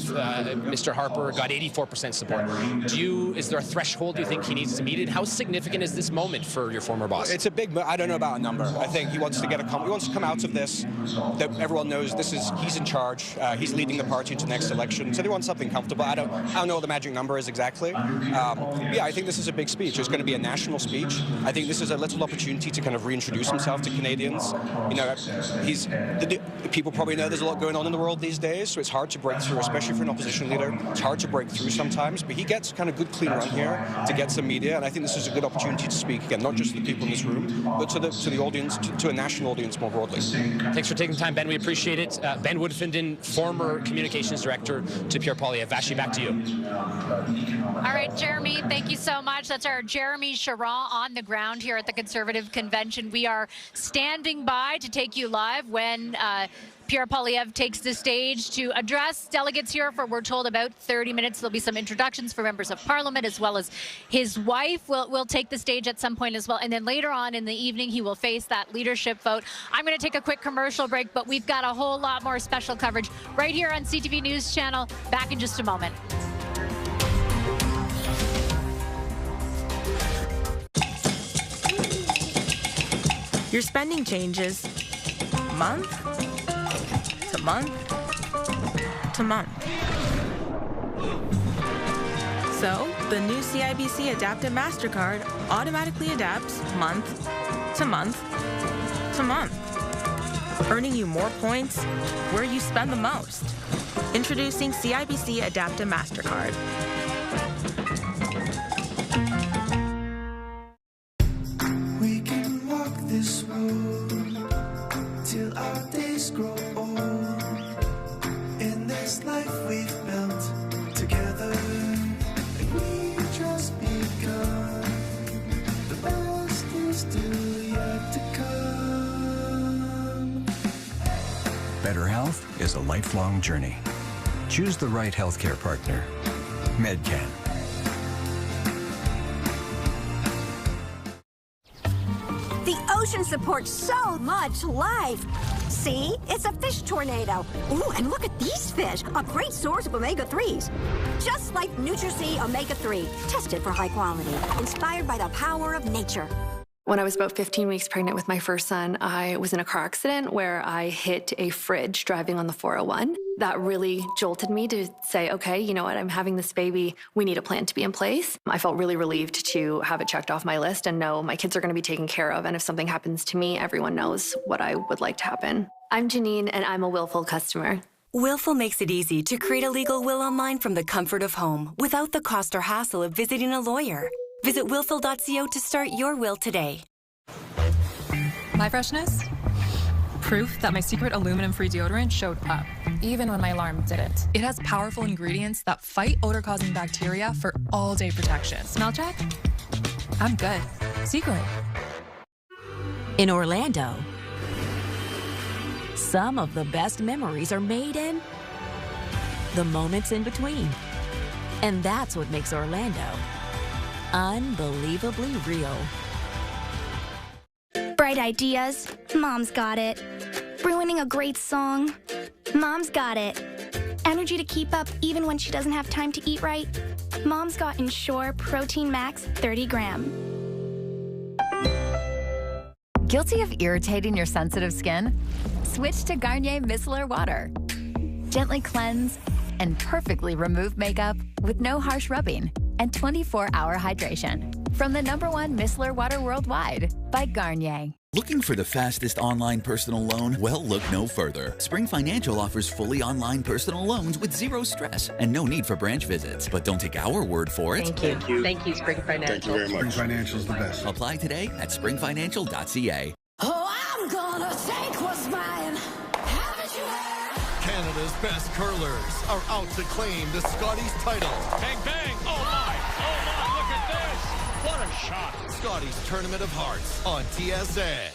Mr. Harper got 84% support. Is there a threshold you think he needs to meet it? How significant is this moment for your former boss? It's a big, I don't know about a number. I think he wants to come out of this, that everyone knows he's in charge. He's leading the party into the next election. So they want something comfortable. I don't know what the magic number is exactly. I think this is a big speech. It's going to be a national speech. I think this is a little opportunity to kind of reintroduce himself to Canadians. You know, people probably know there's a lot going on in the world these days, so it's hard to break through, especially for an opposition leader. It's hard to break through sometimes, but he gets kind of good clean run here to get some media, and I think this is a good opportunity to speak again, not just to the people in this room, but to the audience, to a national audience more broadly. Thanks for taking the time, Ben. We appreciate it. Ben Woodfinden, former communications director to Pierre Poilievre. Vassy, back to you. All right, Jeremy, thank you so much. That's our Jeremy Charron on the ground here at the Conservative Convention. We are standing by to take you live when Pierre Poilievre takes the stage to address delegates here for, we're told, about 30 minutes. There'll be some introductions for members of Parliament, as well as his wife will take the stage at some point as well. And then later on in the evening, he will face that leadership vote. I'm going to take a quick commercial break, but we've got a whole lot more special coverage right here on CTV News Channel. Back in just a moment. Your spending changes month to month to month. So, the new CIBC Adaptive MasterCard automatically adapts month to month to month, earning you more points where you spend the most. Introducing CIBC Adapta MasterCard. We can walk this road till our days grow old. In this life we've built together, and we just begun. The best is still yet to come. Better health is a lifelong journey. Choose the right healthcare partner. MedCan. The ocean supports so much life. See? It's a fish tornado. Ooh, and look at these fish. A great source of omega-3s. Just like NutriSea Omega-3. Tested for high quality. Inspired by the power of nature. When I was about 15 weeks pregnant with my first son, I was in a car accident where I hit a fridge driving on the 401. That really jolted me to say, okay, you know what, I'm having this baby. We need a plan to be in place. I felt really relieved to have it checked off my list and know my kids are going to be taken care of. And if something happens to me, everyone knows what I would like to happen. I'm Janine, and I'm a Willful customer. Willful makes it easy to create a legal will online from the comfort of home without the cost or hassle of visiting a lawyer. Visit willful.co to start your will today. My freshness? Proof that my secret aluminum-free deodorant showed up, even when my alarm didn't. It has powerful ingredients that fight odor-causing bacteria for all-day protection. Smell check? I'm good. Secret. In Orlando, some of the best memories are made in the moments in between. And that's what makes Orlando unbelievably real. Bright ideas, Mom's got it. Ruining a great song, Mom's got it. Energy to keep up even when she doesn't have time to eat right, Mom's got Ensure Protein Max 30 gram. Guilty of irritating your sensitive skin? Switch to Garnier Micellar Water. Gently cleanse and perfectly remove makeup with no harsh rubbing and 24-hour hydration. From the #1 micellar water worldwide by Garnier. Looking for the fastest online personal loan? Well, look no further. Spring Financial offers fully online personal loans with zero stress and no need for branch visits. But don't take our word for it. Thank you. Thank you, Spring Financial. Thank you very much. Spring Financial is the best. Apply today at springfinancial.ca. Oh, I'm gonna take what's mine. Haven't you heard? Canada's best curlers are out to claim the Scotties title. Bang, bang. Oh, my. Oh, my. Look at this. What a shot. Scotties Tournament of Hearts on TSN.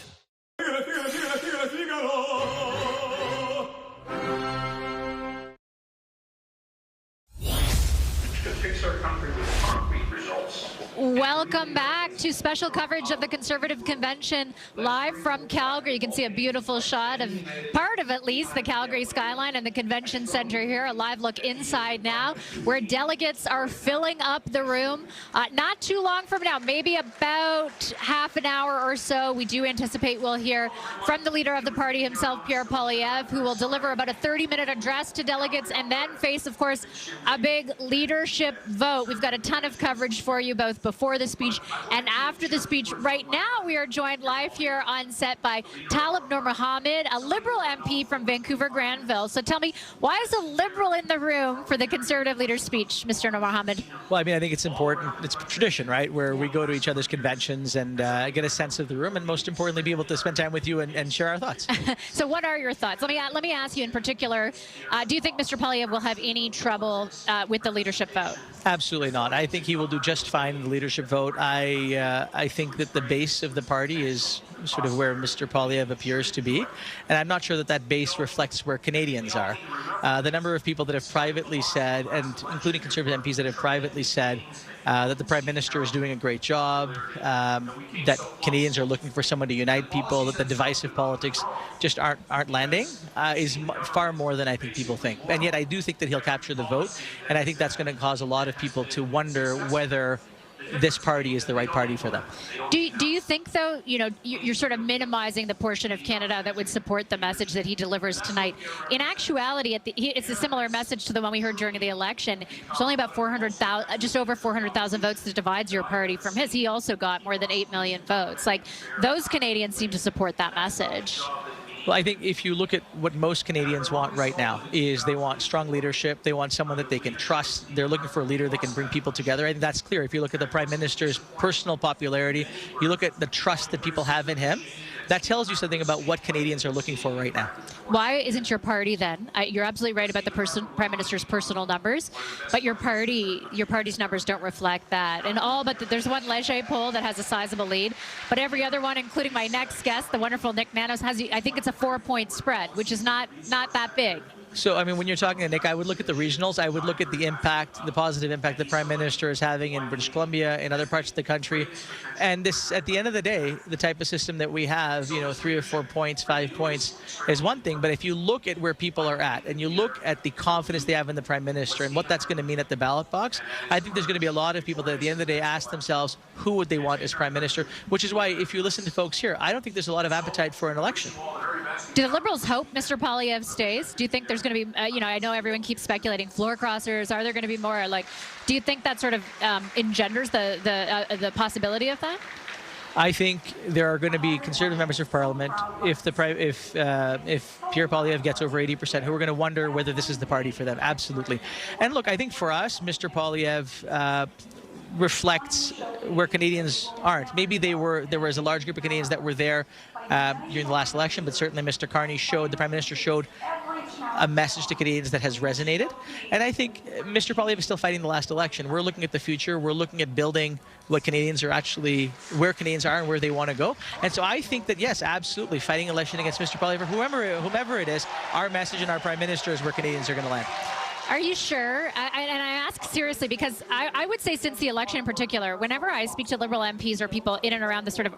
To fix our country with concrete results. Welcome back to special coverage of the Conservative Convention live from Calgary. You can see a beautiful shot of part of at least the Calgary skyline and the convention center here. A live look inside now where delegates are filling up the room. Not too long from now, maybe about half an hour or so, we do anticipate we'll hear from the leader of the party himself, Pierre Poilievre, who will deliver about a 30-minute address to delegates and then face, of course, a big leadership vote. We've got a ton of coverage for you both before the speech and after the speech. Right now, we are joined live here on set by Talib Noor Mohammed, a Liberal MP from Vancouver Granville. So tell me, why is a Liberal in the room for the Conservative leader's speech, Mr. Noor Mohammed? Well, I mean, I think it's important. It's tradition, right, where we go to each other's conventions and get a sense of the room and, most importantly, be able to spend time with you and share our thoughts. So what are your thoughts? Let me ask you in particular, do you think Mr. Poilievre will have any trouble with the leadership vote? Absolutely not. I think he will do just fine in the leadership vote. I think that the base of the party is sort of where Mr. Poilievre appears to be, and I'm not sure that that base reflects where Canadians are. The number of people that have privately said, and including Conservative MPs that have privately said, that the Prime Minister is doing a great job, that Canadians are looking for someone to unite people, that the divisive politics just aren't landing, is far more than I think people think. And yet I do think that he'll capture the vote, and I think that's going to cause a lot of people to wonder whether this party is the right party for them. Do you think, though, you're sort of minimizing the portion of Canada that would support the message that he delivers tonight? In actuality, it's a similar message to the one we heard during the election. It's only about 400,000, just over 400,000 votes that divides your party from his. He also got more than 8 million votes. Like, those Canadians seem to support that message. Well, I think if you look at what most Canadians want right now is they want strong leadership. They want someone that they can trust. They're looking for a leader that can bring people together. I think that's clear. If you look at the Prime Minister's personal popularity, you look at the trust that people have in him, that tells you something about what Canadians are looking for right now. Why isn't your party then? You're absolutely right about the Prime Minister's personal numbers, but your party's numbers don't reflect that. And all but there's one Leger poll that has a sizable lead, but every other one, including my next guest, the wonderful Nick Nanos, has, I think it's a 4-point spread, which is not that big. So, I mean, when you're talking to Nick, I would look at the regionals. I would look at the impact, the positive impact the Prime Minister is having in British Columbia, in other parts of the country. And this, at the end of the day, the type of system that we have, 3 or 4 points, 5 points is one thing. But if you look at where people are at and you look at the confidence they have in the Prime Minister and what that's going to mean at the ballot box, I think there's going to be a lot of people that at the end of the day ask themselves, who would they want as Prime Minister? Which is why, if you listen to folks here, I don't think there's a lot of appetite for an election. Do the Liberals hope Mr. Poilievre stays? Do you think there's going to be, I know everyone keeps speculating floor crossers. Are there going to be more? Do you think that sort of engenders the possibility of that? I think there are going to be Conservative members of Parliament if Pierre Poilievre gets over 80%, who are going to wonder whether this is the party for them. Absolutely. And look, I think for us, Mr. Poilievre reflects where Canadians aren't. Maybe there was a large group of Canadians that were there during the last election, but certainly Mr. Carney the Prime Minister showed a message to Canadians that has resonated. And I think Mr. Poilievre is still fighting the last election. We're looking at the future. We're looking at building what Canadians are where Canadians are and where they want to go. And so I think that, yes, absolutely, fighting election against Mr. Poilievre, whomever it is, our message and our Prime Minister is where Canadians are going to land. Are you sure? And I ask seriously because I would say since the election in particular, whenever I speak to Liberal MPs or people in and around the sort of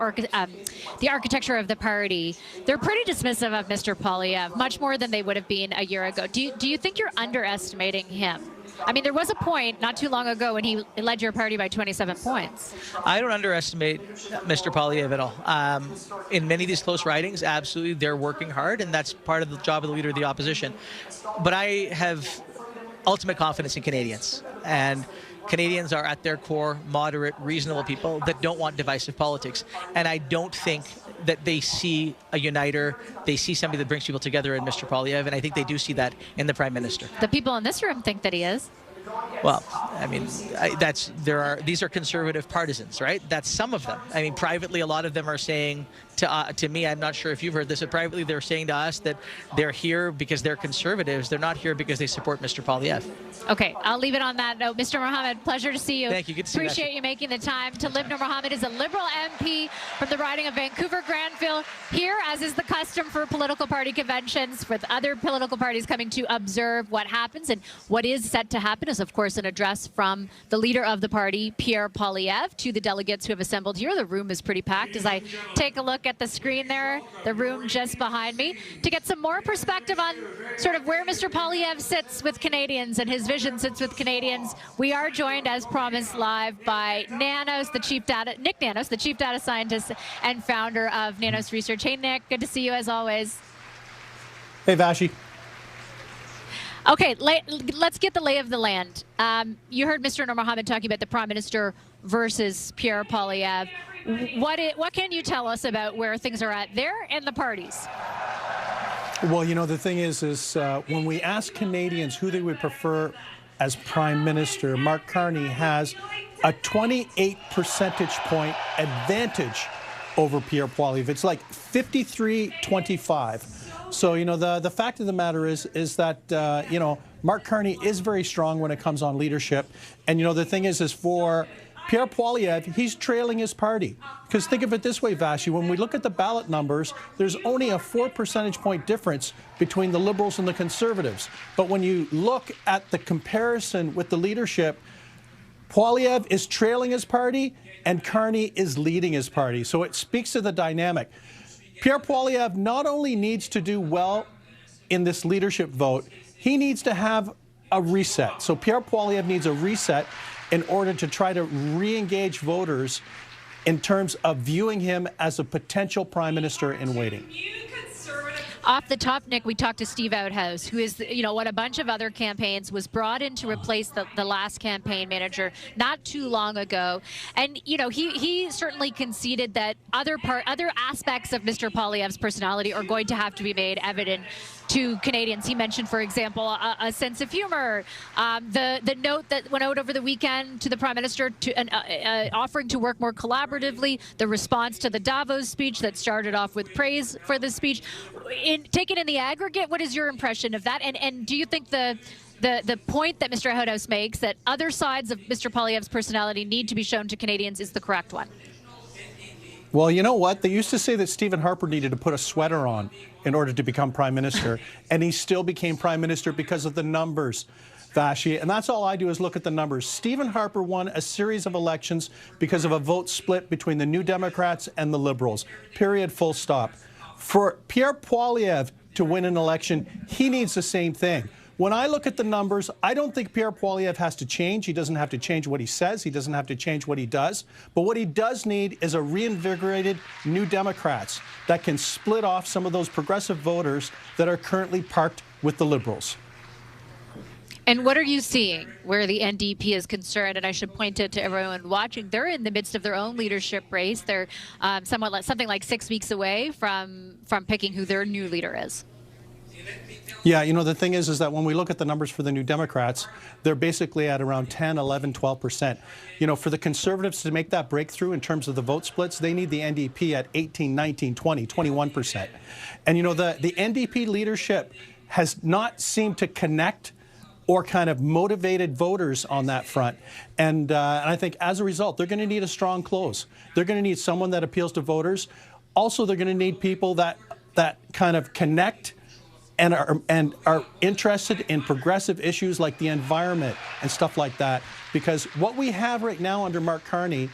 the architecture of the party, they're pretty dismissive of Mr. Poilievre, much more than they would have been a year ago. Do you think you're underestimating him? I mean, there was a point not too long ago when he led your party by 27 points. I don't underestimate Mr. Poilievre at all. In many of these close ridings, absolutely, they're working hard, and that's part of the job of the Leader of the Opposition. But I have ultimate confidence in Canadians, and Canadians are at their core moderate, reasonable people that don't want divisive politics. And I don't think that they see a uniter. They see somebody that brings people together in Mr. Poilievre, and I think they do see that in the Prime Minister. The people in this room think that he is. Well, I mean, these are conservative partisans, right? That's some of them. I mean, privately, a lot of them are saying to me, I'm not sure if you've heard this, but privately they're saying to us that they're here because they're conservatives. They're not here because they support Mr. Poilievre. Okay, I'll leave it on that note. Mr. Mohammed, pleasure to see you. Thank you. Good to see you. Appreciate you making the time. Talib Nur Mohammed is a Liberal MP from the riding of Vancouver-Granville, here, as is the custom for political party conventions, with other political parties coming to observe what happens. And what is set to happen is, of course, an address from the leader of the party, Pierre Poilievre, to the delegates who have assembled here. The room is pretty packed. As I take a look at the screen there, the room just behind me, to get some more perspective on sort of where Mr. Poilievre sits with Canadians and his vision sits with Canadians. We are joined, as promised, live by Nick Nanos, the Chief Data Scientist and founder of Nanos Research. Hey, Nick, good to see you as always. Hey, Vassy. Okay, let's get the lay of the land. You heard Mr. Nur Mohammed talking about the Prime Minister versus Pierre Poilievre. What can you tell us about where things are at there and the parties? Well, the thing is when we ask Canadians who they would prefer as Prime Minister, Mark Carney has a 28 percentage point advantage over Pierre Poilievre. It's like 53-25. So, the fact of the matter is that, Mark Carney is very strong when it comes on leadership. And, the thing is for Pierre Poilievre, he's trailing his party. Because think of it this way, Vassy, when we look at the ballot numbers, there's only a 4 percentage point difference between the Liberals and the Conservatives. But when you look at the comparison with the leadership, Poilievre is trailing his party and Carney is leading his party. So it speaks to the dynamic. Pierre Poilievre not only needs to do well in this leadership vote, he needs to have a reset. So Pierre Poilievre needs a reset in order to try to re-engage voters in terms of viewing him as a potential Prime Minister in waiting. Off the top, Nick, we talked to Steve Outhouse, who is, what a bunch of other campaigns was brought in to replace the last campaign manager not too long ago. And, he certainly conceded that other aspects of Mr. Poilievre's personality are going to have to be made evident to Canadians. He mentioned, for example, a sense of humor, the note that went out over the weekend to the Prime Minister offering to work more collaboratively, the response to the Davos speech that started off with praise for the speech. Taken in the aggregate, what is your impression of that? And do you think the point that Mr. Outhouse makes, that other sides of Mr. Poilievre's personality need to be shown to Canadians, is the correct one? Well, you know what? They used to say that Stephen Harper needed to put a sweater on in order to become Prime Minister, and he still became Prime Minister because of the numbers, Vassy. And that's all I do is look at the numbers. Stephen Harper won a series of elections because of a vote split between the New Democrats and the Liberals. Period, full stop. For Pierre Poilievre to win an election, he needs the same thing. When I look at the numbers, I don't think Pierre Poilievre has to change. He doesn't have to change what he says. He doesn't have to change what he does. But what he does need is a reinvigorated New Democrats that can split off some of those progressive voters that are currently parked with the Liberals. And what are you seeing where the NDP is concerned? And I should point it to everyone watching. They're in the midst of their own leadership race. They're something like 6 weeks away from picking who their new leader is. Yeah, the thing is that when we look at the numbers for the New Democrats, they're basically at around 10, 11, 12%. For the Conservatives to make that breakthrough in terms of the vote splits, they need the NDP at 18, 19, 20, 21%. And, the NDP leadership has not seemed to connect or kind of motivated voters on that front. And I think as a result, they're going to need a strong close. They're going to need someone that appeals to voters. Also, they're going to need people that kind of connect and are interested in progressive issues like the environment and stuff like that. Because what we have right now under Mark Carney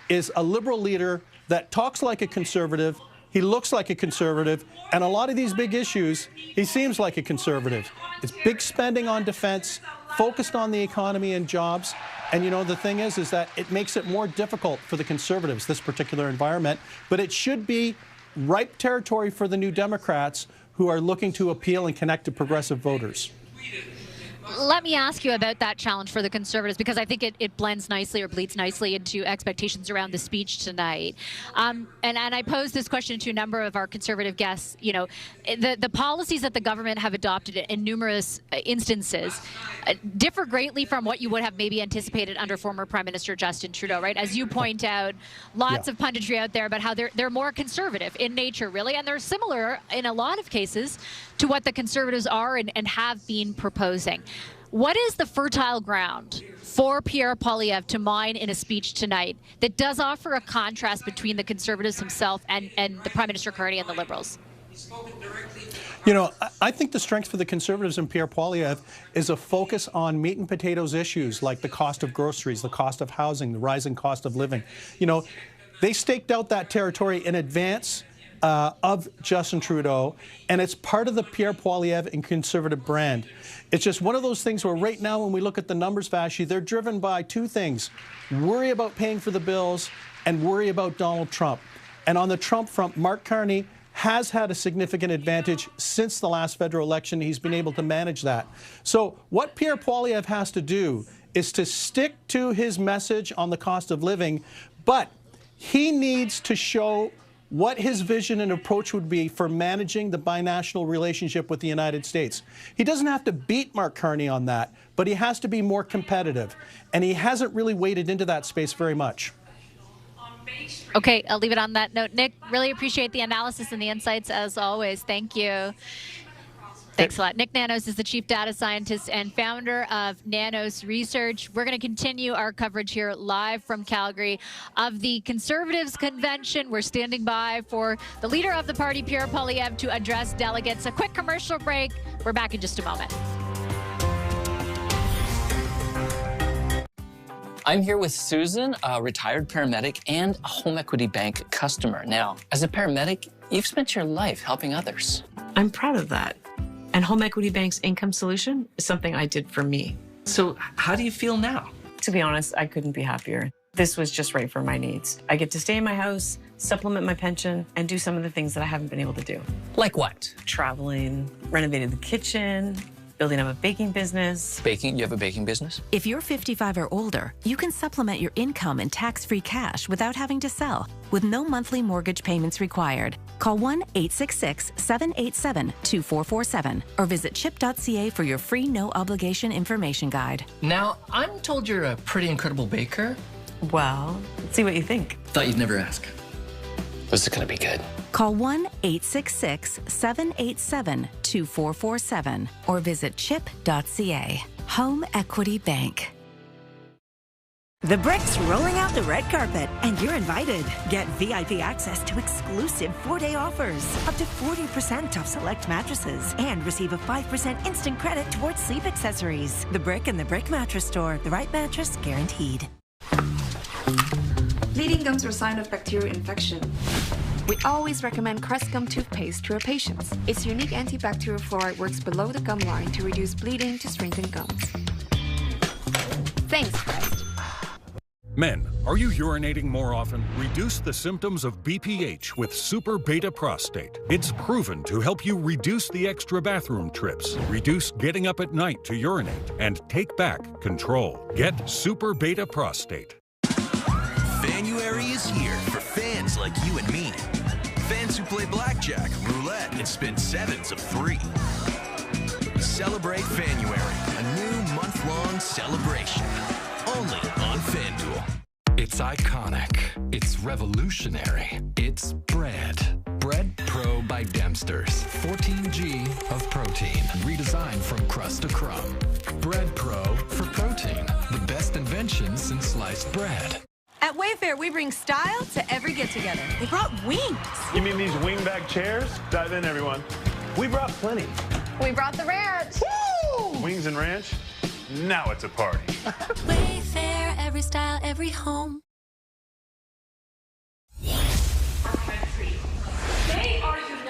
is a Liberal leader that talks like a Conservative, he looks like a Conservative, and a lot of these big issues, he seems like a Conservative. It's big spending on defense, focused on the economy and jobs. And the thing is that it makes it more difficult for the Conservatives, this particular environment. But it should be ripe territory for the New Democrats, who are looking to appeal and connect to progressive voters. Let me ask you about that challenge for the Conservatives, because I think it blends nicely or bleeds nicely into expectations around the speech tonight. And I posed this question to a number of our Conservative guests. The policies that the government have adopted in numerous instances differ greatly from what you would have maybe anticipated under former Prime Minister Justin Trudeau, right? As you point out, lots of punditry out there about how they're more conservative in nature, really, and they're similar in a lot of cases to what the Conservatives are and have been proposing. What is the fertile ground for Pierre Poilievre to mine in a speech tonight that does offer a contrast between the Conservatives himself and the Prime Minister Carney and the Liberals? I think the strength for the Conservatives and Pierre Poilievre is a focus on meat and potatoes issues like the cost of groceries, the cost of housing, the rising cost of living. They staked out that territory in advance of Justin Trudeau, and it's part of the Pierre Poilievre and Conservative brand. It's just one of those things where right now when we look at the numbers, Vassy, they're driven by two things: worry about paying for the bills and worry about Donald Trump. And on the Trump front, Mark Carney has had a significant advantage since the last federal election. He's been able to manage that. So what Pierre Poilievre has to do is to stick to his message on the cost of living, but he needs to show what his vision and approach would be for managing the binational relationship with the United States. He doesn't have to beat Mark Carney on that, but he has to be more competitive. And he hasn't really waded into that space very much. Okay, I'll leave it on that note. Nick, really appreciate the analysis and the insights as always. Thank you. Thanks a lot. Nick Nanos is the Chief Data Scientist and founder of Nanos Research. We're going to continue our coverage here live from Calgary of the Conservatives Convention. We're standing by for the leader of the party, Pierre Poilievre, to address delegates. A quick commercial break. We're back in just a moment. I'm here with Susan, a retired paramedic and a home equity bank customer. Now, as a paramedic, you've spent your life helping others. I'm proud of that. And Home Equity Bank's income solution is something I did for me. So how do you feel now? To be honest, I couldn't be happier. This was just right for my needs. I get to stay in my house, supplement my pension, and do some of the things that I haven't been able to do. Like what? Traveling, renovating the kitchen, building up a baking business. Baking? You have a baking business? If you're 55 or older, you can supplement your income and tax-free cash without having to sell, with no monthly mortgage payments required. Call 1-866-787-2447 or visit chip.ca for your free no-obligation information guide. Now, I'm told you're a pretty incredible baker. Well, let's see what you think. Thought you'd never ask. This is going to be good. Call 1-866-787-2447 or visit chip.ca. Home Equity Bank. The Brick's rolling out the red carpet, and you're invited. Get VIP access to exclusive 4-day offers, up to 40% off select mattresses, and receive a 5% instant credit towards sleep accessories. The Brick and the Brick Mattress Store. The right mattress guaranteed. Bleeding gums are a sign of bacterial infection. We always recommend Crest Gum toothpaste to our patients. Its unique antibacterial fluoride works below the gum line to reduce bleeding to strengthen gums. Thanks, Crest. Men, are you urinating more often? Reduce the symptoms of BPH with Super Beta Prostate. It's proven to help you reduce the extra bathroom trips, reduce getting up at night to urinate, and take back control. Get Super Beta Prostate. Fanuary is here for fans like you and me. Fans who play blackjack, roulette, and spin sevens of 3. Celebrate Fanuary, a new month-long celebration. Only on FanDuel. It's iconic. It's revolutionary. It's bread. Bread Pro by Dempster's. 14G of protein. Redesigned from crust to crumb. Bread Pro for protein. The best invention since sliced bread. At Wayfair, we bring style to every get-together. They brought wings. You mean these wingback chairs? Dive in, everyone. We brought plenty. We brought the ranch. Woo! Wings and ranch? Now it's a party. Wayfair, every style, every home.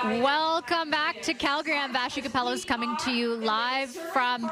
Welcome back to Calgary. I'm Vassy Kapelos coming to you live from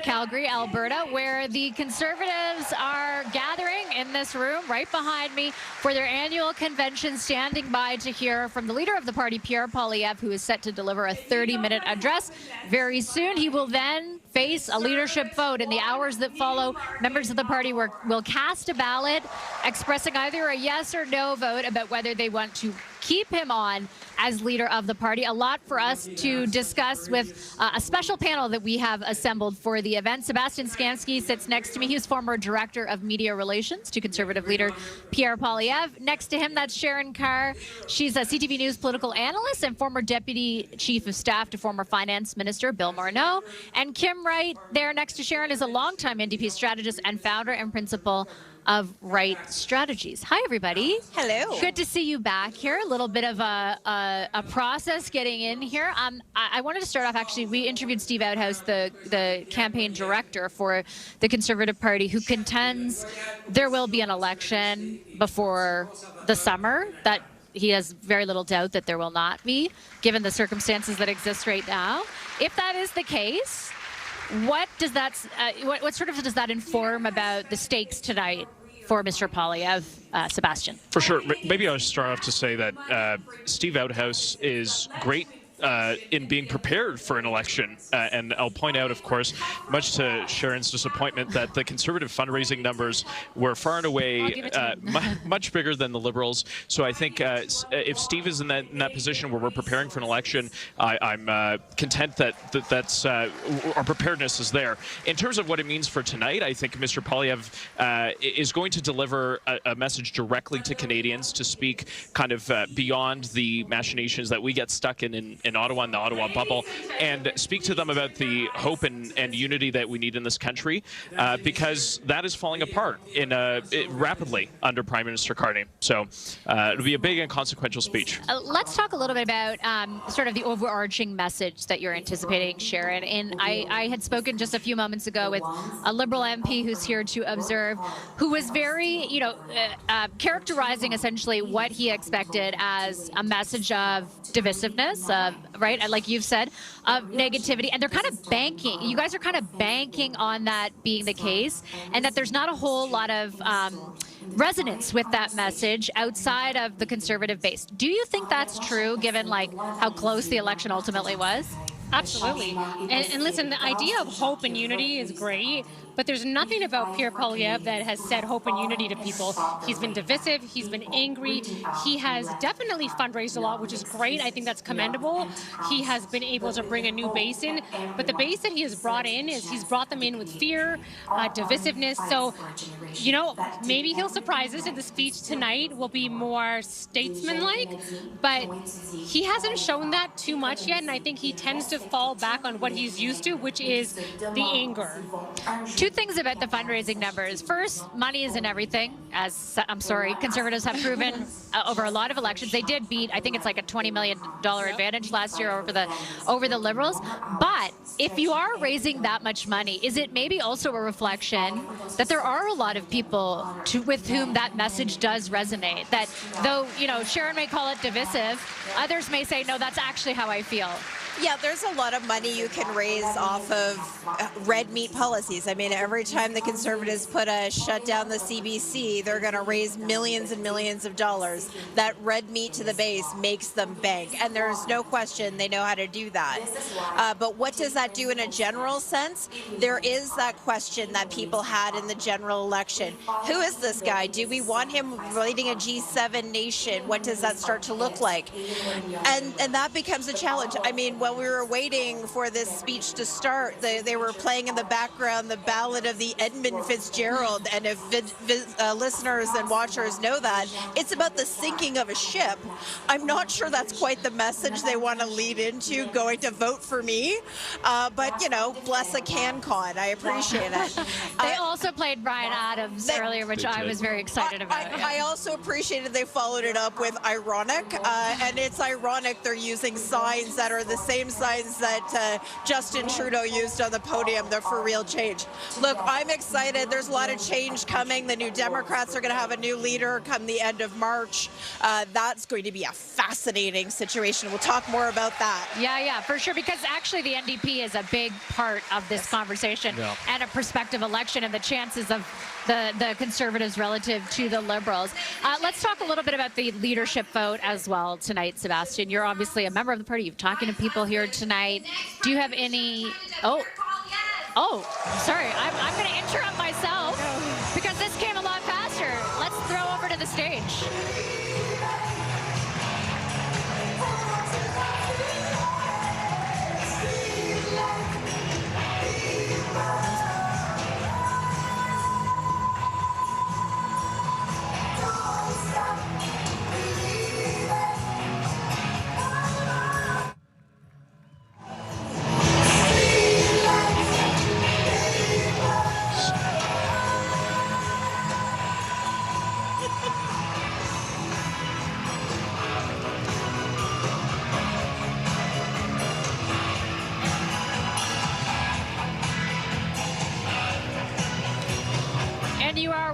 Calgary, Alberta, where the Conservatives are gathering in this room right behind me for their annual convention, standing by to hear from the leader of the party, Pierre Poilievre, who is set to deliver a 30-minute address very soon. He will then face a leadership vote. In the hours that follow, members of the party will cast a ballot expressing either a yes or no vote about whether they want to keep him on as leader of the party. A lot for us to discuss with a special panel that we have assembled for the event. Sebastian Skanski sits next to me. He's former director of media relations to Conservative leader Pierre Poilievre. Next to him, that's Sharon Carr. She's a CTV News political analyst and former deputy chief of staff to former finance minister Bill Morneau. And Kim Wright, there next to Sharon, is a longtime NDP strategist and founder and principal of Right Strategies. Hi, everybody. Hello. Good to see you back here. A little bit of a process getting in here. I wanted to start off, actually, we interviewed Steve Outhouse, the campaign director for the Conservative Party, who contends there will be an election before the summer, that he has very little doubt that there will not be, given the circumstances that exist right now. If that is the case, what does that, what sort of does that inform about the stakes tonight for Mr. Poilievre, Sebastian? For sure. Maybe I'll start off to say that Steve Outhouse is great in being prepared for an election. And I'll point out, of course, much to Sharon's disappointment, that the Conservative fundraising numbers were far and away much bigger than the Liberals. So I think if Steve is in that position where we're preparing for an election, I'm content that's our preparedness is there. In terms of what it means for tonight, I think Mr. Poilievre is going to deliver a message directly to Canadians, to speak kind of beyond the machinations that we get stuck in Ottawa, in the Ottawa bubble, and speak to them about the hope and unity that we need in this country, because that is falling apart rapidly under Prime Minister Carney. So it'll be a big and consequential speech. Let's talk a little bit about sort of the overarching message that you're anticipating, Sharon. And I had spoken just a few moments ago with a Liberal MP who's here to observe, who was very, characterizing essentially what he expected as a message of divisiveness, of right? And like you've said, of negativity. And they're kind of banking. You guys are kind of banking on that being the case, and that there's not a whole lot of resonance with that message outside of the Conservative base. Do you think that's true, given like how close the election ultimately was? Absolutely. And listen, the idea of hope and unity is great, but there's nothing about Pierre Poilievre that has said hope and unity to people. He's been divisive. He's been angry. He has definitely fundraised a lot, which is great. I think that's commendable. He has been able to bring a new base in, but the base that he has brought in is he's brought them in with fear, divisiveness. So, you know, maybe he'll surprise us, and the speech tonight will be more statesman-like, but he hasn't shown that too much yet, and I think he tends to fall back on what he's used to, which is the anger. Two things about the fundraising numbers. First, money isn't everything, as Conservatives have proven over a lot of elections. They did beat, I think it's like a $20 million advantage last year over the Liberals. But if you are raising that much money, is it maybe also a reflection that there are a lot of people with whom that message does resonate? That though, you know, Sharon may call it divisive, others may say, no, that's actually how I feel. Yeah, there's a lot of money you can raise off of red meat policies. I mean, every time the Conservatives put a shut down the CBC, they're going to raise millions and millions of dollars. That red meat to the base makes them bank, and there's no question they know how to do that. But what does that do in a general sense? There is that question that people had in the general election. Who is this guy? Do we want him leading a G7 nation? What does that start to look like? And that becomes a challenge. I mean, when we were waiting for this speech to start, they were playing in the background the ballad of the Edmund Fitzgerald, and if listeners and watchers know that, it's about the sinking of a ship. I'm not sure that's quite the message they want to lead into, going to vote for me, but, you know, bless a CanCon. I appreciate it. They also played Bryan Adams earlier, which I was very excited about. I also appreciated they followed it up with ironic, and it's ironic they're using signs that are the same signs that Justin Trudeau used on the podium, the For Real Change. Look, I'm excited. There's a lot of change coming. The New Democrats are going to have a new leader come the end of March. That's going to be a fascinating situation. We'll talk more about that. Yeah, for sure, because actually the NDP is a big part of this conversation and a prospective election and the chances of the Conservatives relative to the Liberals. Let's talk a little bit about the leadership vote as well tonight, Sebastian. You're obviously a member of the party. You're talking to people here tonight. Do you have any... Oh, sorry. I'm going to interrupt myself because this came a lot faster. Let's throw over to the stage.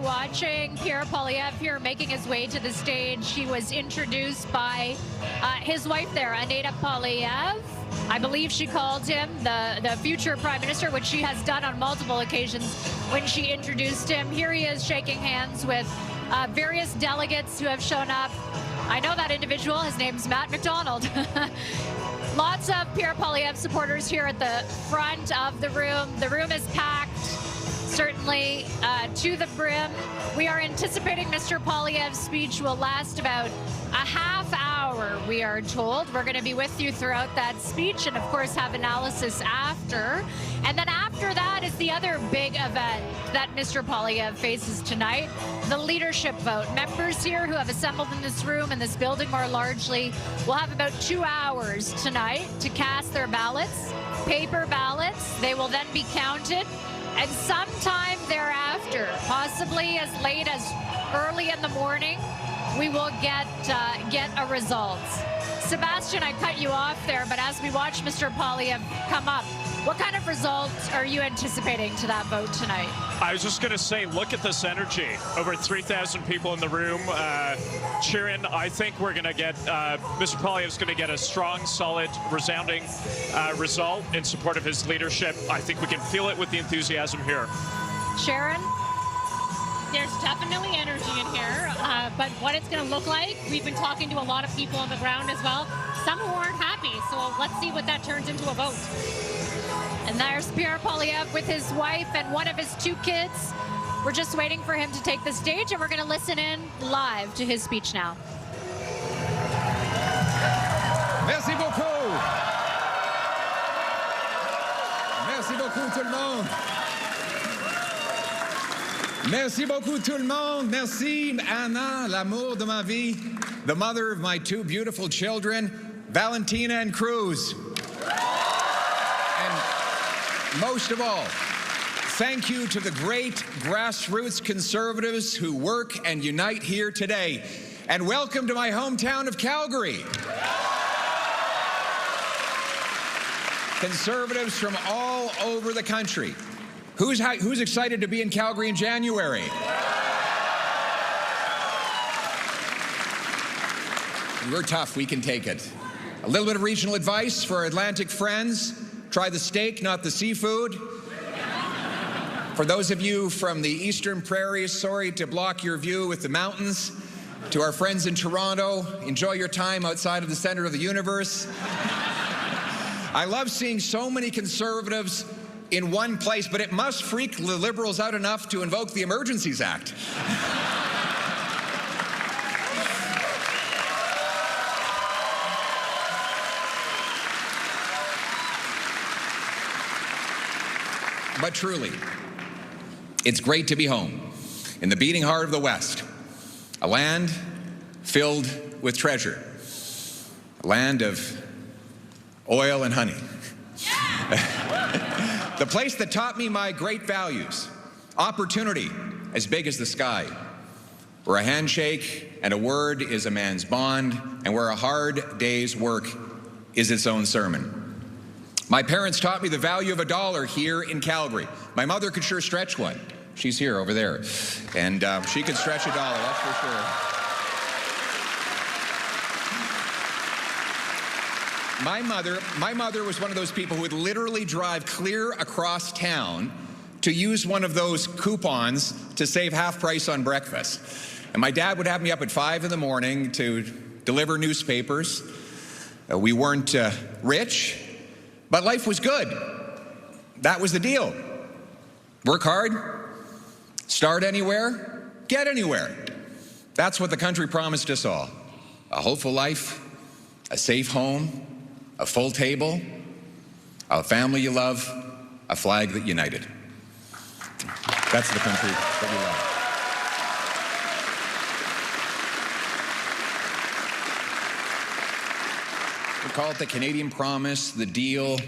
Watching Pierre Poilievre here making his way to the stage. He was introduced by his wife there, Anita Poilievre. I believe she called him the future prime minister, which she has done on multiple occasions when she introduced him. Here he is shaking hands with various delegates who have shown up. I know that individual. His name's Matt McDonald. Lots of Pierre Poilievre supporters here at the front of the room. The room is packed, certainly to the brim. We are anticipating Mr. Poilievre's speech will last about a half hour, we are told. We're going to be with you throughout that speech and, of course, have analysis after. And then after that is the other big event that Mr. Poilievre faces tonight, the leadership vote. Members here who have assembled in this room, in this building more largely, will have about 2 hours tonight to cast their ballots, paper ballots. They will then be counted. And sometime thereafter, possibly as late as early in the morning, we will get a result. Sebastian, I cut you off there, but as we watch Mr. Poilievre come up, what kind of results are you anticipating to that vote tonight? I was just going to say, look at this energy. Over 3,000 people in the room cheering. I think we're going to get, Mr. Poilievre's going to get a strong, solid, resounding result in support of his leadership. I think we can feel it with the enthusiasm here. Sharon? There's definitely energy in here, but what it's going to look like, we've been talking to a lot of people on the ground as well, some who aren't happy, so let's see what that turns into a vote. And there's Pierre Poilievre with his wife and one of his 2 kids. We're just waiting for him to take the stage, and we're going to listen in live to his speech now. Merci beaucoup. Merci beaucoup tout le monde. Merci beaucoup tout le monde. Merci Anna, l'amour de ma vie, the mother of my 2 beautiful children, Valentina and Cruz. And most of all, thank you to the great grassroots conservatives who work and unite here today. And welcome to my hometown of Calgary. Conservatives from all over the country. Who's excited to be in Calgary in January? We're tough, we can take it. A little bit of regional advice for our Atlantic friends. Try the steak, not the seafood. For those of you from the Eastern Prairies, sorry to block your view with the mountains. To our friends in Toronto, enjoy your time outside of the center of the universe. I love seeing so many conservatives in one place, but it must freak the Liberals out enough to invoke the Emergencies Act. But truly, it's great to be home, in the beating heart of the West, a land filled with treasure, a land of oil and honey. The place that taught me my great values, opportunity as big as the sky, where a handshake and a word is a man's bond, and where a hard day's work is its own sermon. My parents taught me the value of a dollar here in Calgary. My mother could sure stretch one. She's here over there. And she could stretch a dollar, that's for sure. My mother was one of those people who would literally drive clear across town to use one of those coupons to save half price on breakfast. And my dad would have me up at 5 in the morning to deliver newspapers. We weren't rich, but life was good. That was the deal. Work hard, start anywhere, get anywhere. That's what the country promised us all. A hopeful life, a safe home, a full table, a family you love, a flag that united. That's the country that we love. We call it the Canadian Promise, the deal.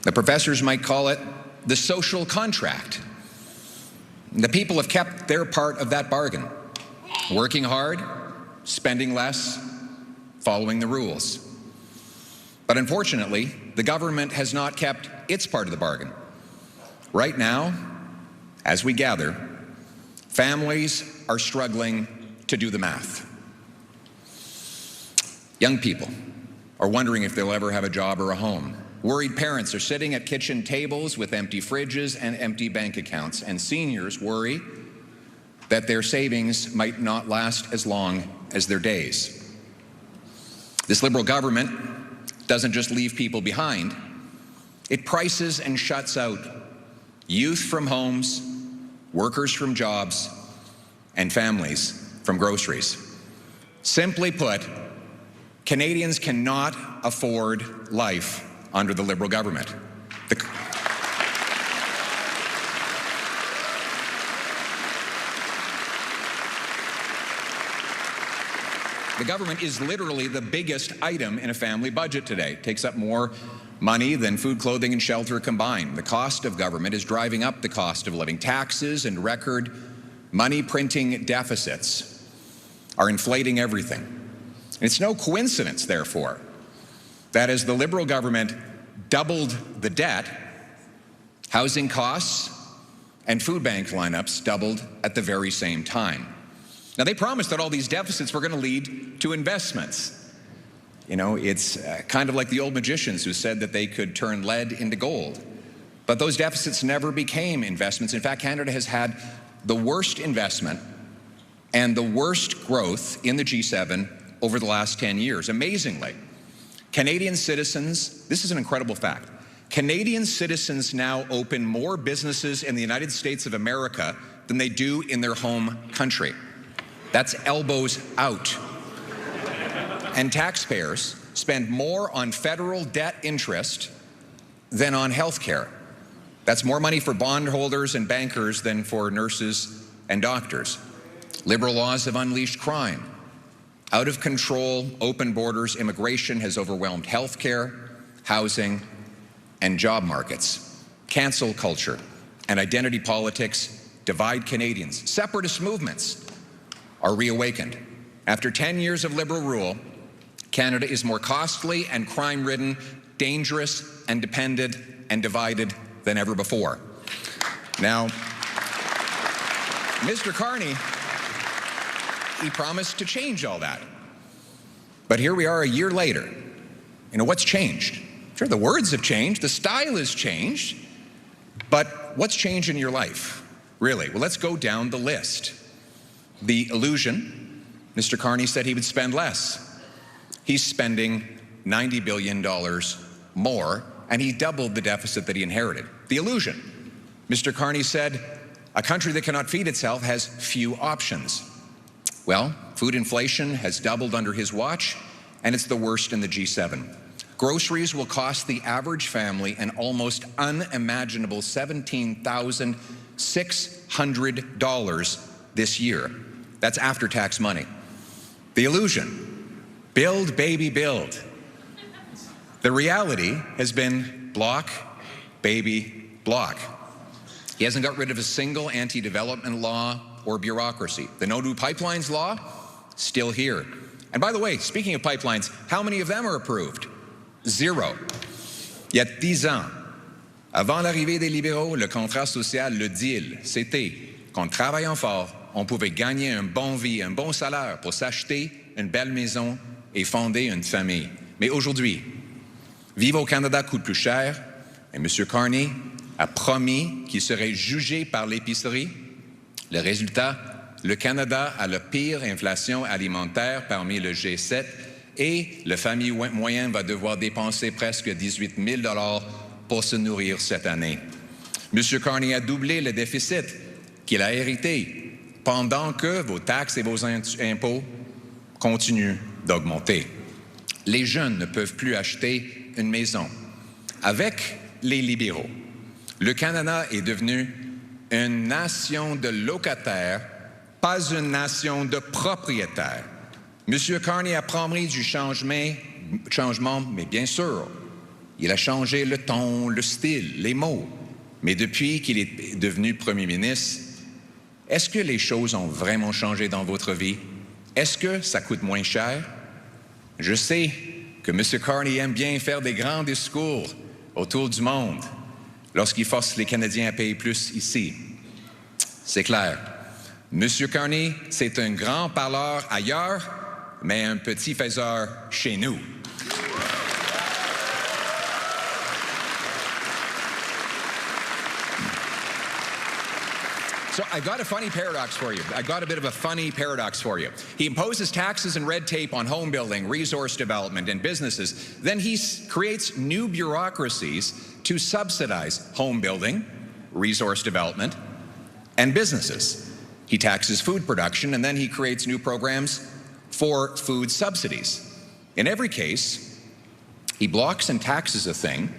The professors might call it the social contract. And the people have kept their part of that bargain, working hard, spending less, following the rules. But unfortunately, the government has not kept its part of the bargain. Right now, as we gather, families are struggling to do the math. Young people are wondering if they'll ever have a job or a home. Worried parents are sitting at kitchen tables with empty fridges and empty bank accounts. And seniors worry that their savings might not last as long as their days. This Liberal government doesn't just leave people behind, it prices and shuts out youth from homes, workers from jobs, and families from groceries. Simply put, Canadians cannot afford life under the Liberal government. The government is literally the biggest item in a family budget today. It takes up more money than food, clothing, and shelter combined. The cost of government is driving up the cost of living. Taxes and record money printing deficits are inflating everything. It's no coincidence, therefore, that as the Liberal government doubled the debt, housing costs and food bank lineups doubled at the very same time. Now, they promised that all these deficits were going to lead to investments. You know, it's kind of like the old magicians who said that they could turn lead into gold. But those deficits never became investments. In fact, Canada has had the worst investment and the worst growth in the G7 over the last 10 years. Amazingly, Canadian citizens, this is an incredible fact, Canadian citizens now open more businesses in the United States of America than they do in their home country. That's elbows out. And taxpayers spend more on federal debt interest than on health care. That's more money for bondholders and bankers than for nurses and doctors. Liberal laws have unleashed crime. Out of control, open borders, immigration has overwhelmed health care, housing, and job markets. Cancel culture and identity politics divide Canadians. Separatist movements are reawakened. After 10 years of Liberal rule, Canada is more costly and crime-ridden, dangerous and dependent and divided than ever before. Now, Mr. Carney, he promised to change all that. But here we are a year later. You know, what's changed? Sure, the words have changed, the style has changed, but what's changed in your life, really? Well, let's go down the list. The illusion, Mr. Carney said he would spend less. He's spending $90 billion more, and he doubled the deficit that he inherited. The illusion, Mr. Carney said, a country that cannot feed itself has few options. Well, food inflation has doubled under his watch, and it's the worst in the G7. Groceries will cost the average family an almost unimaginable $17,600 this year. That's after-tax money. The illusion, build, baby, build. The reality has been block, baby, block. He hasn't got rid of a single anti-development law or bureaucracy. The no-new pipelines law, still here. And by the way, speaking of pipelines, how many of them are approved? Zero. Il y a 10 ans, avant l'arrivée des libéraux, le contrat social, le deal, c'était qu'en travaillant fort, on pouvait gagner un bon vie, un bon salaire pour s'acheter une belle maison et fonder une famille. Mais aujourd'hui, vivre au Canada coûte plus cher et M. Carney a promis qu'il serait jugé par l'épicerie. Le résultat, le Canada a la pire inflation alimentaire parmi le G7 et la famille moyenne va devoir dépenser presque 18 000 $ pour se nourrir cette année. M. Carney a doublé le déficit qu'il a hérité pendant que vos taxes et vos impôts continuent d'augmenter. Les jeunes ne peuvent plus acheter une maison. Avec les libéraux, le Canada est devenu une nation de locataires, pas une nation de propriétaires. M. Carney a promis du changement, mais bien sûr, il a changé le ton, le style, les mots. Mais depuis qu'il est devenu Premier ministre, est-ce que les choses ont vraiment changé dans votre vie? Est-ce que ça coûte moins cher? Je sais que M. Carney aime bien faire des grands discours autour du monde lorsqu'il force les Canadiens à payer plus ici. C'est clair. M. Carney, c'est un grand parleur ailleurs, mais un petit faiseur chez nous. So I got a funny paradox for you. I got a bit of a funny paradox for you. He imposes taxes and red tape on home building, resource development, and businesses. Then he creates new bureaucracies to subsidize home building, resource development, and businesses. He taxes food production, and then he creates new programs for food subsidies. In every case, he blocks and taxes a thing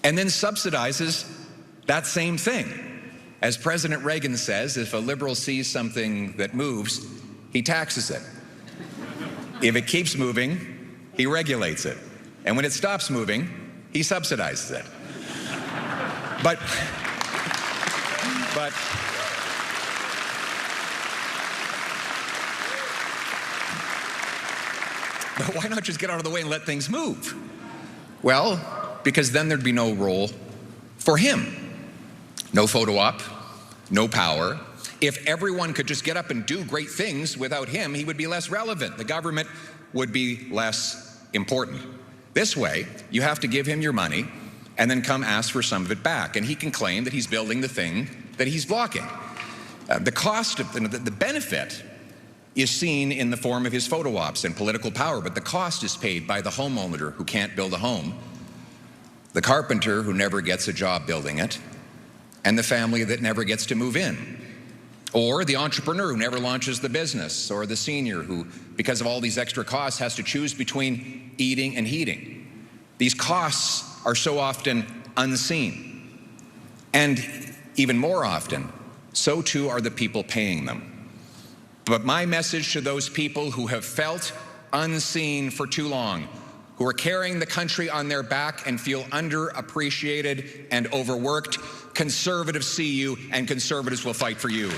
and then subsidizes that same thing. As President Reagan says, if a liberal sees something that moves, he taxes it. If it keeps moving, he regulates it. And when it stops moving, he subsidizes it. But But why not just get out of the way and let things move? Well, because then there'd be no role for him. No photo op, no power. If everyone could just get up and do great things without him, he would be less relevant. The government would be less important. This way, you have to give him your money and then come ask for some of it back. And he can claim that he's building the thing that he's blocking. The cost of the benefit is seen in the form of his photo ops and political power, but the cost is paid by the homeowner who can't build a home, the carpenter who never gets a job building it, and the family that never gets to move in, or the entrepreneur who never launches the business, or the senior who, because of all these extra costs, has to choose between eating and heating. These costs are so often unseen, and even more often, so too are the people paying them. But my message to those people who have felt unseen for too long, who are carrying the country on their back and feel underappreciated and overworked, conservatives see you, and conservatives will fight for you.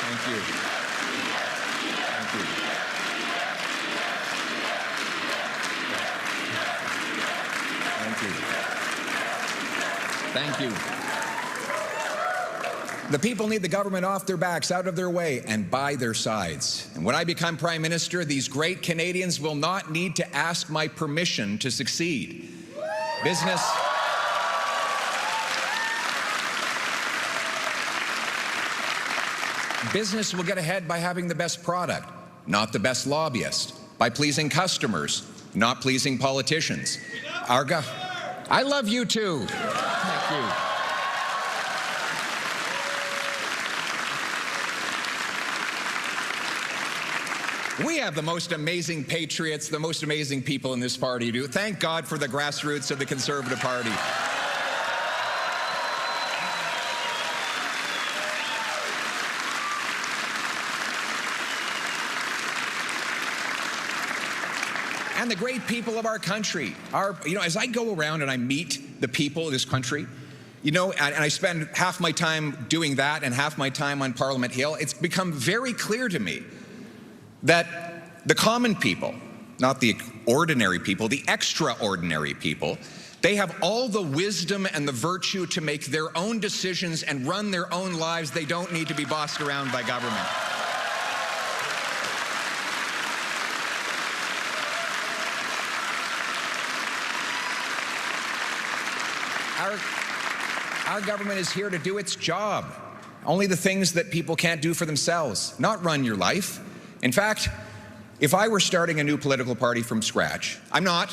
Thank you. Thank you. Thank you. The people need the government off their backs, out of their way, and by their sides. And when I become Prime Minister, these great Canadians will not need to ask my permission to succeed. Business will get ahead by having the best product, not the best lobbyist, by pleasing customers, not pleasing politicians. I love you too. Thank you. We have the most amazing patriots, the most amazing people in this party. Thank God for the grassroots of the Conservative Party. And the great people of our country are, as I go around and I meet the people of this country, and I spend half my time doing that and half my time on Parliament Hill, it's become very clear to me that the common people, not the ordinary people, the extraordinary people, they have all the wisdom and the virtue to make their own decisions and run their own lives. They don't need to be bossed around by government. Our government is here to do its job. Only the things that people can't do for themselves, not run your life. In fact, if I were starting a new political party from scratch, I'm not.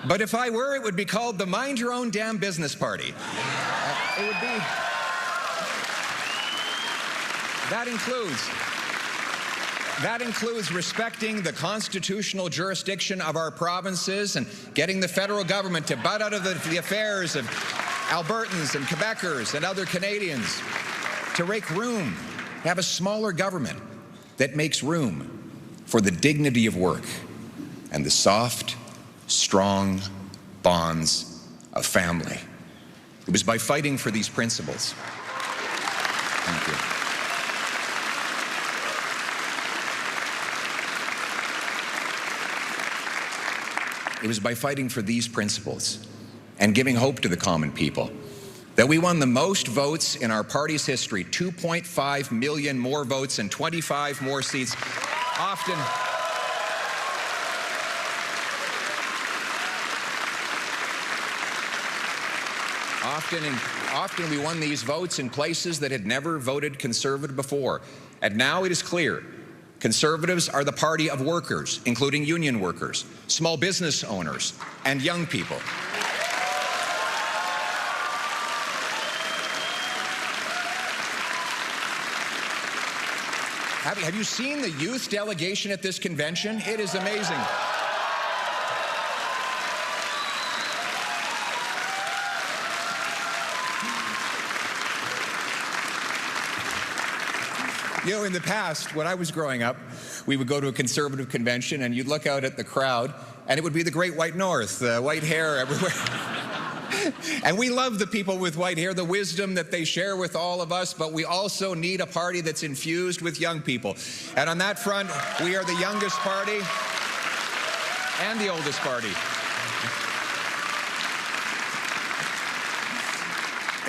But if I were, it would be called the Mind Your Own Damn Business Party. It would be. That includes respecting the constitutional jurisdiction of our provinces and getting the federal government to butt out of the affairs of Albertans and Quebecers and other Canadians, to make room, to have a smaller government that makes room for the dignity of work and the soft, strong bonds of family. It was by fighting for these principles. Thank you. It was by fighting for these principles and giving hope to the common people that we won the most votes in our party's history, 2.5 million more votes and 25 more seats, often we won these votes in places that had never voted Conservative before. And now it is clear, Conservatives are the party of workers, including union workers, small business owners, and young people. Have you seen the youth delegation at this convention? It is amazing. In the past, when I was growing up, we would go to a Conservative convention and you'd look out at the crowd and it would be the Great White North, white hair everywhere. And we love the people with white hair, the wisdom that they share with all of us, but we also need a party that's infused with young people. And on that front, we are the youngest party and the oldest party.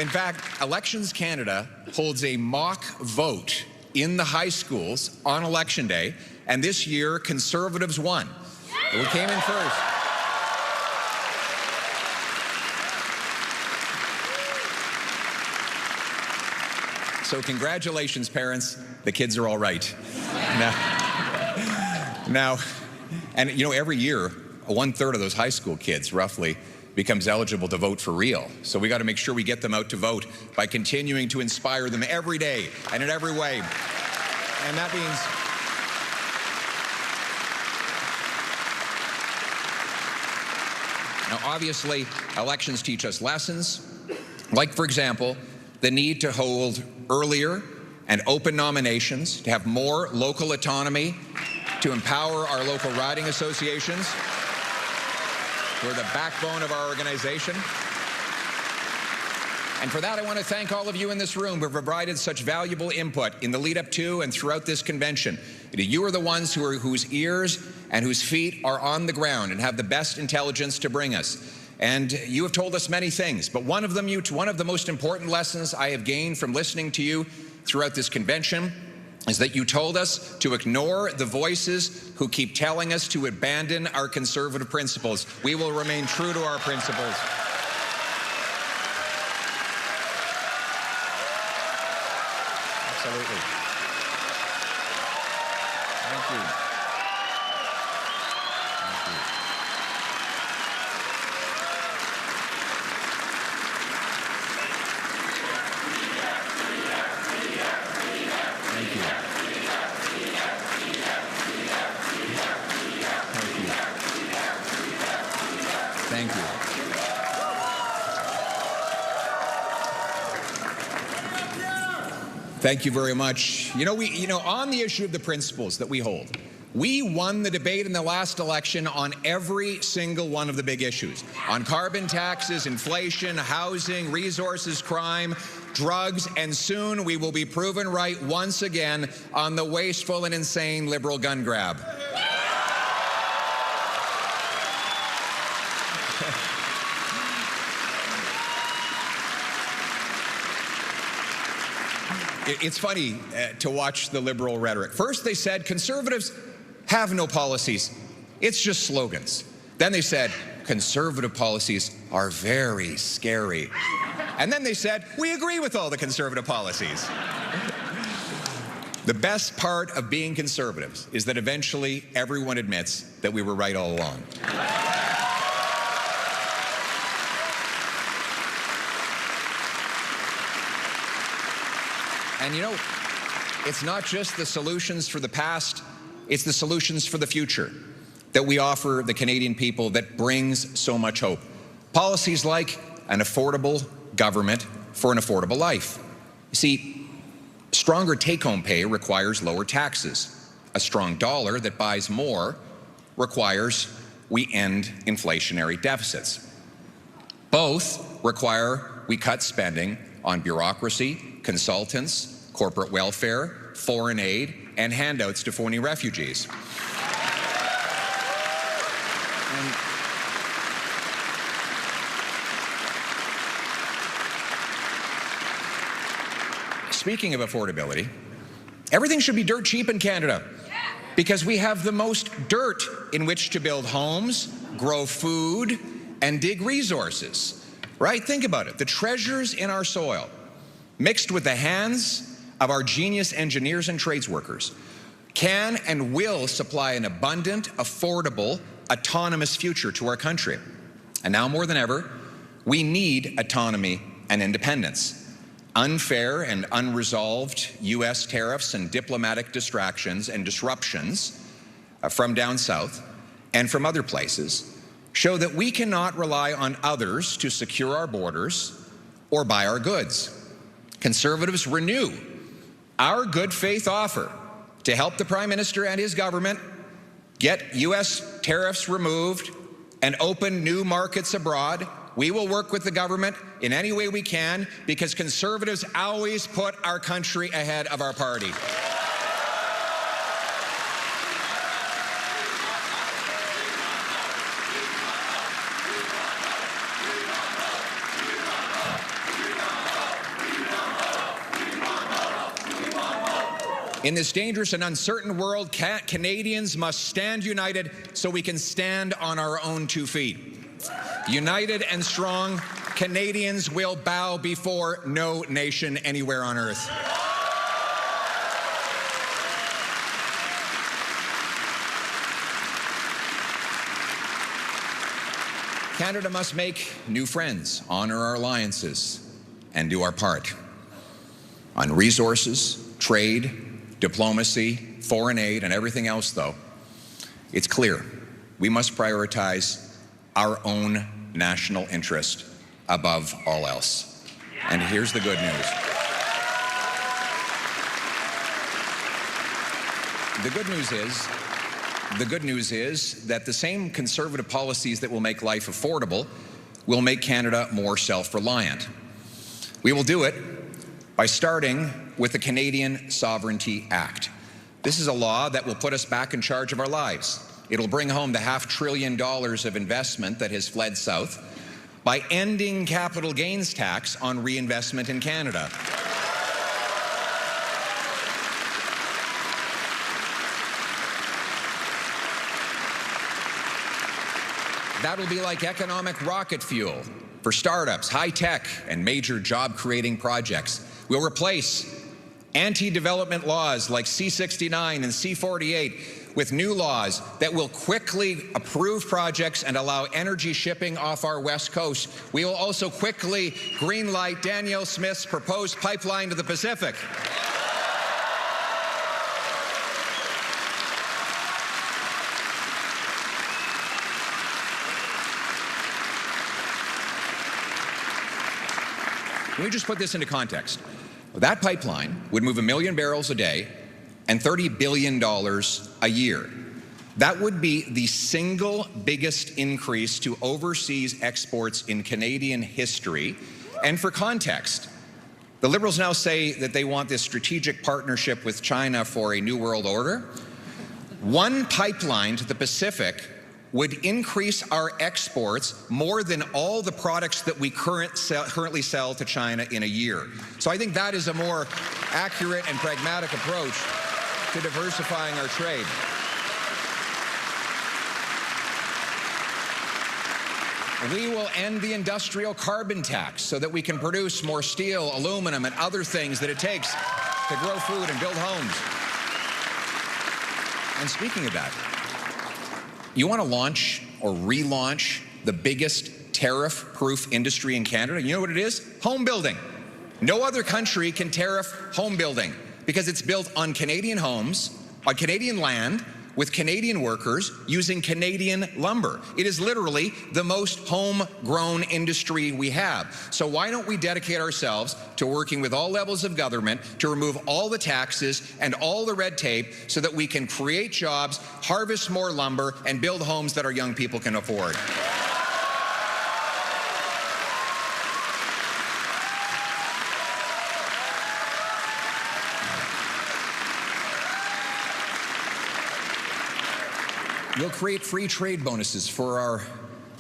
In fact, Elections Canada holds a mock vote in the high schools on Election Day, and this year, Conservatives won. We came in first. So congratulations, parents. The kids are all right. Now, and you know, every year, 1/3 of those high school kids, roughly, becomes eligible to vote for real. So we got to make sure we get them out to vote by continuing to inspire them every day and in every way. And that means now, obviously, elections teach us lessons, like, for example, the need to hold earlier and open nominations, to have more local autonomy, to empower our local riding associations, who are the backbone of our organization. And for that, I want to thank all of you in this room who have provided such valuable input in the lead up to and throughout this convention. You are the ones whose ears and whose feet are on the ground and have the best intelligence to bring us. And you have told us many things, but one of the most important lessons I have gained from listening to you throughout this convention is that you told us to ignore the voices who keep telling us to abandon our conservative principles. We will remain true to our principles. Absolutely. Thank you. Thank you. Thank you. Thank you. Thank you. Thank you very much. On the issue of the principles that we hold, we won the debate in the last election on every single one of the big issues. On carbon taxes, inflation, housing, resources, crime, drugs, and soon we will be proven right once again on the wasteful and insane liberal gun grab. It's funny to watch the liberal rhetoric. First, they said conservatives have no policies. It's just slogans. Then they said conservative policies are very scary. And then they said, we agree with all the conservative policies. The best part of being conservatives is that eventually everyone admits that we were right all along. And it's not just the solutions for the past, it's the solutions for the future that we offer the Canadian people that brings so much hope. Policies like an affordable government for an affordable life. You see, stronger take-home pay requires lower taxes. A strong dollar that buys more requires we end inflationary deficits. Both require we cut spending on bureaucracy, consultants, corporate welfare, foreign aid, and handouts to phony refugees. Speaking of affordability, everything should be dirt cheap in Canada because we have the most dirt in which to build homes, grow food, and dig resources, right? Think about it. The treasures in our soil, mixed with the hands of our genius engineers and trades workers, can and will supply an abundant, affordable, autonomous future to our country. And now more than ever, we need autonomy and independence. Unfair and unresolved U.S. tariffs and diplomatic distractions and disruptions from down south and from other places show that we cannot rely on others to secure our borders or buy our goods. Conservatives renew our good faith offer to help the Prime Minister and his government get U.S. tariffs removed and open new markets abroad We will work with the government in any way we can because Conservatives always put our country ahead of our party. In this dangerous and uncertain world, Canadians must stand united so we can stand on our own 2 feet. United and strong, Canadians will bow before no nation anywhere on earth. Canada must make new friends, honor our alliances, and do our part. On resources, trade, diplomacy, foreign aid, and everything else, though, it's clear we must prioritize our own national interest above all else. And here's the good news. The good news is that the same Conservative policies that will make life affordable will make Canada more self-reliant. We will do it by starting with the Canadian Sovereignty Act. This is a law that will put us back in charge of our lives. It'll bring home the $500 billion of investment that has fled south by ending capital gains tax on reinvestment in Canada. That'll be like economic rocket fuel for startups, high tech, and major job-creating projects. We'll replace anti-development laws like C-69 and C-48 with new laws that will quickly approve projects and allow energy shipping off our west coast. We will also quickly greenlight Danielle Smith's proposed pipeline to the Pacific. Let me just put this into context. That pipeline would move 1 million barrels a day and $30 billion a year. That would be the single biggest increase to overseas exports in Canadian history. And for context, the Liberals now say that they want this strategic partnership with China for a new world order. One pipeline to the Pacific would increase our exports more than all the products that we currently sell to China in a year. So I think that is a more accurate and pragmatic approach to diversifying our trade. We will end the industrial carbon tax so that we can produce more steel, aluminum, and other things that it takes to grow food and build homes. And speaking of that, you want to launch or relaunch the biggest tariff-proof industry in Canada? You know what it is? Home building. No other country can tariff home building because it's built on Canadian homes, on Canadian land, with Canadian workers using Canadian lumber. It is literally the most homegrown industry we have. So why don't we dedicate ourselves to working with all levels of government to remove all the taxes and all the red tape so that we can create jobs, harvest more lumber, and build homes that our young people can afford. We'll create free trade bonuses for our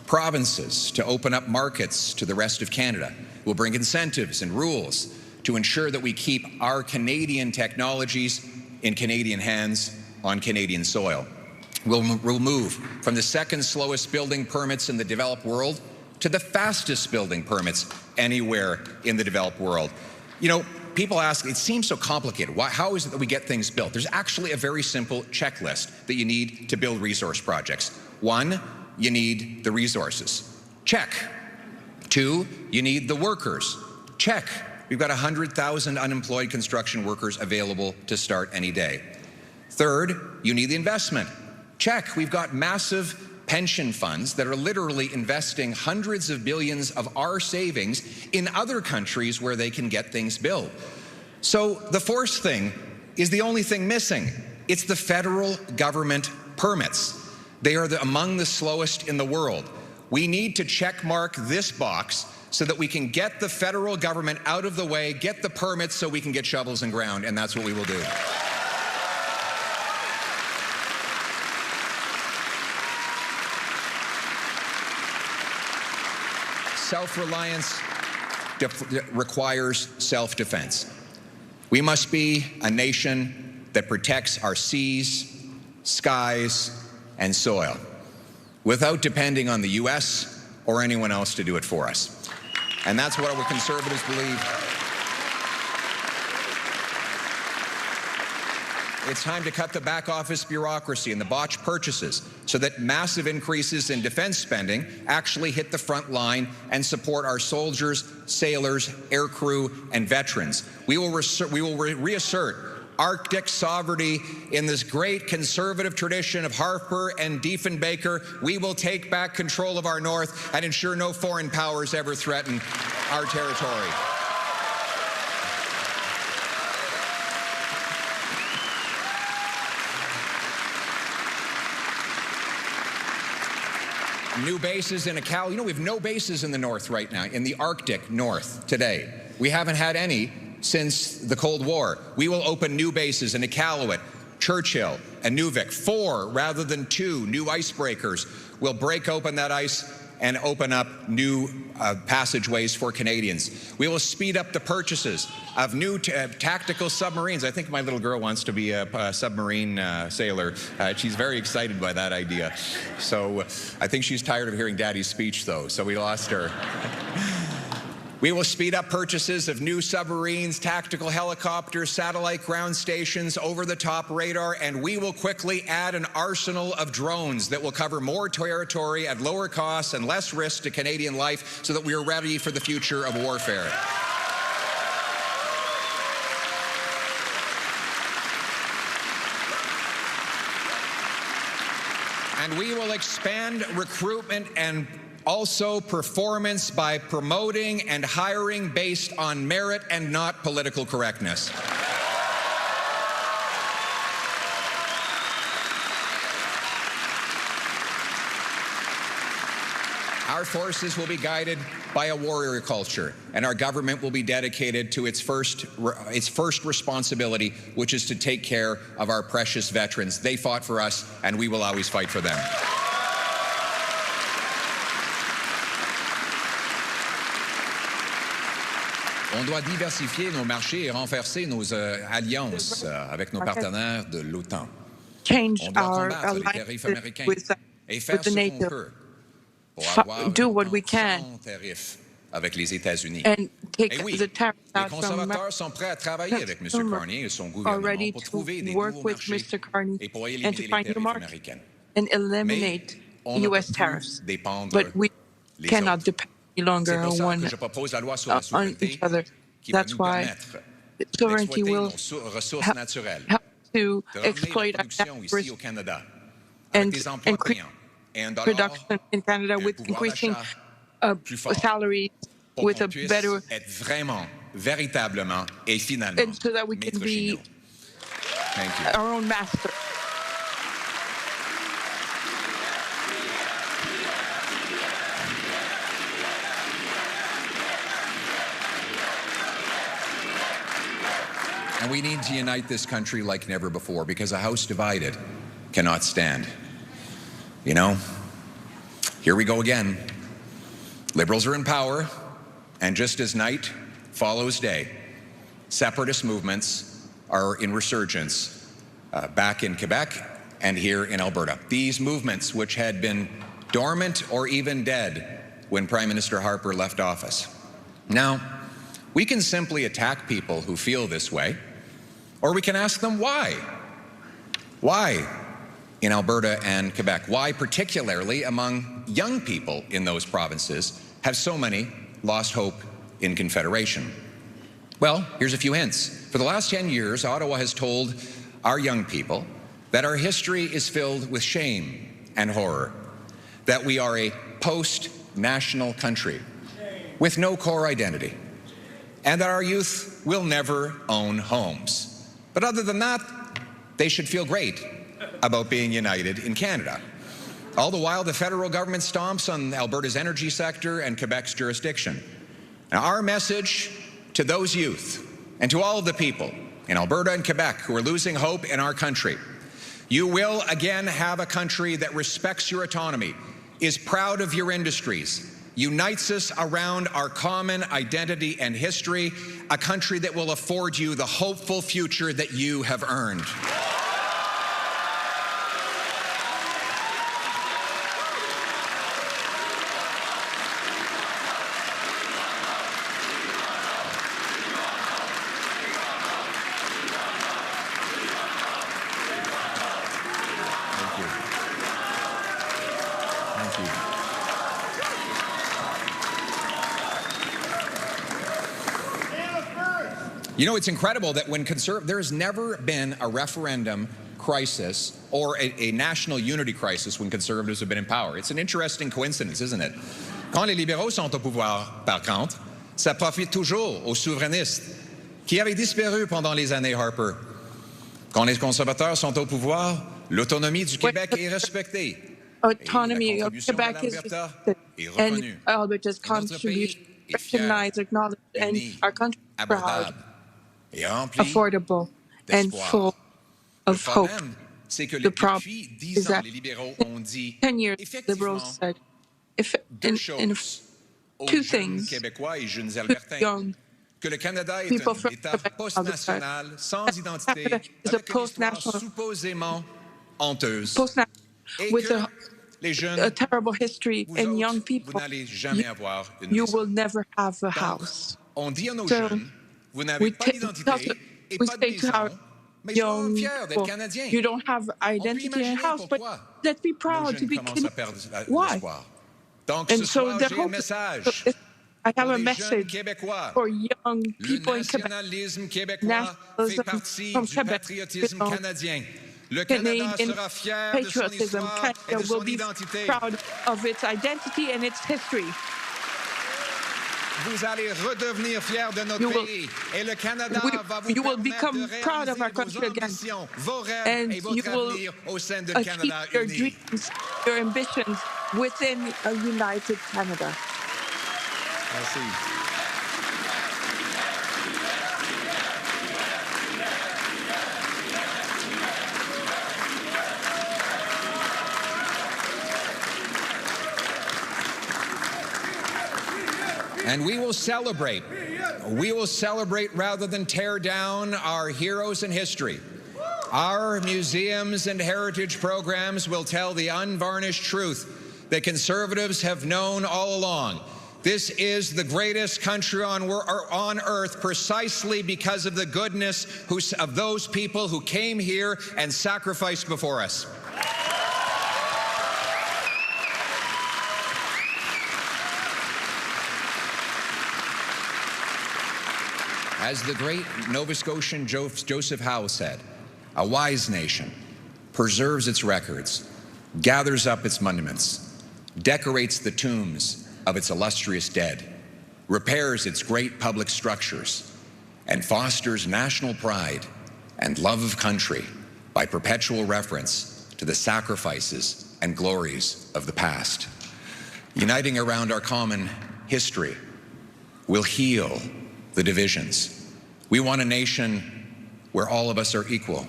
provinces to open up markets to the rest of Canada. We'll bring incentives and rules to ensure that we keep our Canadian technologies in Canadian hands on Canadian soil. We'll move from the second slowest building permits in the developed world to the fastest building permits anywhere in the developed world. You know, people ask, it seems so complicated. How is it that we get things built? There's actually a very simple checklist that you need to build resource projects. 1, you need the resources. Check. 2, you need the workers. Check. We've got 100,000 unemployed construction workers available to start any day. 3rd, you need the investment. Check. We've got massive pension funds that are literally investing hundreds of billions of our savings in other countries where they can get things built. So the 4th thing is the only thing missing. It's the federal government permits. They are among the slowest in the world. We need to checkmark this box so that we can get the federal government out of the way, get the permits so we can get shovels in ground, and that's what we will do. Self-reliance requires self-defense. We must be a nation that protects our seas, skies, and soil without depending on the U.S. or anyone else to do it for us. And that's what our Conservatives believe. It's time to cut the back office bureaucracy and the botched purchases so that massive increases in defense spending actually hit the front line and support our soldiers, sailors, aircrew, and veterans. We will reassert Arctic sovereignty in this great conservative tradition of Harper and Diefenbaker. We will take back control of our north and ensure no foreign powers ever threaten our territory. New bases in Iqaluit. You know, we have no bases in the north right now, in the Arctic north today. We haven't had any since the Cold War. We will open new bases in Iqaluit, Churchill, and Nunavik. 4 rather than 2 new icebreakers will break open that ice and open up new passageways for Canadians. We will speed up the purchases of new tactical submarines. I think my little girl wants to be a submarine sailor. She's very excited by that idea. So I think she's tired of hearing Daddy's speech, though, so we lost her. We will speed up purchases of new submarines, tactical helicopters, satellite ground stations, over-the-top radar, and we will quickly add an arsenal of drones that will cover more territory at lower costs and less risk to Canadian life so that we are ready for the future of warfare. And we will expand recruitment and also performance by promoting and hiring based on merit and not political correctness. Our forces will be guided by a warrior culture, and our government will be dedicated to its first responsibility, which is to take care of our precious veterans. They fought for us, and we will always fight for them. On doit diversifier nos marchés et renforcer nos alliances avec nos partenaires de l'OTAN. Change our alliances with the NATO. Do what we can avec les États-Unis. And take the tariffs out from consommateurs sont prêts à travailler avec M. Carney et son gouvernement pour trouver des nouveaux marchés et pour éliminer les tarifs américains. And eliminate U.S. tariffs. But we cannot depend any longer on each other. That's why sovereignty will help to exploit our resources and increase production in Canada with increasing salaries, with a better, and so that we can be our own master. And we need to unite this country like never before, because a house divided cannot stand. You know, here we go again. Liberals are in power, and just as night follows day, separatist movements are in resurgence back in Quebec and here in Alberta. These movements, which had been dormant or even dead when Prime Minister Harper left office. Now, we can simply attack people who feel this way, or we can ask them why. Why in Alberta and Quebec? Why, particularly among young people in those provinces, have so many lost hope in Confederation? Well, here's a few hints. For the last 10 years, Ottawa has told our young people that our history is filled with shame and horror, that we are a post-national country with no core identity, and that our youth will never own homes. But other than that, they should feel great about being united in Canada. All the while, the federal government stomps on Alberta's energy sector and Quebec's jurisdiction. Now, our message to those youth and to all of the people in Alberta and Quebec who are losing hope in our country: you will again have a country that respects your autonomy, is proud of your industries, unites us around our common identity and history, a country that will afford you the hopeful future that you have earned. You know, it's incredible that when there has never been a referendum crisis or a national unity crisis when Conservatives have been in power. It's an interesting coincidence, isn't it? Quand les libéraux sont au pouvoir, par contre, ça profite toujours aux souverainistes qui avaient disparu pendant les années Harper. Quand les conservateurs sont au pouvoir, l'autonomie du Québec est respectée. Autonomy of Quebec is respected, and Alberta's contribution recognized, acknowledged, and our country is proud, affordable, and full of hope. The problem is that 10 years, Liberals said, if in two things, young people from Quebec Canada is a post-national with a terrible history and young people, you will never have a house. So we say to our young people, you don't have identity and house, but let's be proud to be Canadian. Why? And so the hope is, I have a message for young people in Quebec. Nationalism from Quebec belongs. Canadian patriotism. Canada will be proud of its identity and its history. Vous allez redevenir fiers de notre pays, et le Canada va vous will become proud of our country again, and you will achieve your dreams, your ambitions within a united Canada. Merci. And we will celebrate. We will celebrate rather than tear down our heroes in history. Our museums and heritage programs will tell the unvarnished truth that Conservatives have known all along. This is the greatest country on earth precisely because of the goodness of those people who came here and sacrificed before us. As the great Nova Scotian Joseph Howe said, a wise nation preserves its records, gathers up its monuments, decorates the tombs of its illustrious dead, repairs its great public structures, and fosters national pride and love of country by perpetual reference to the sacrifices and glories of the past. Uniting around our common history will heal the divisions. We want a nation where all of us are equal,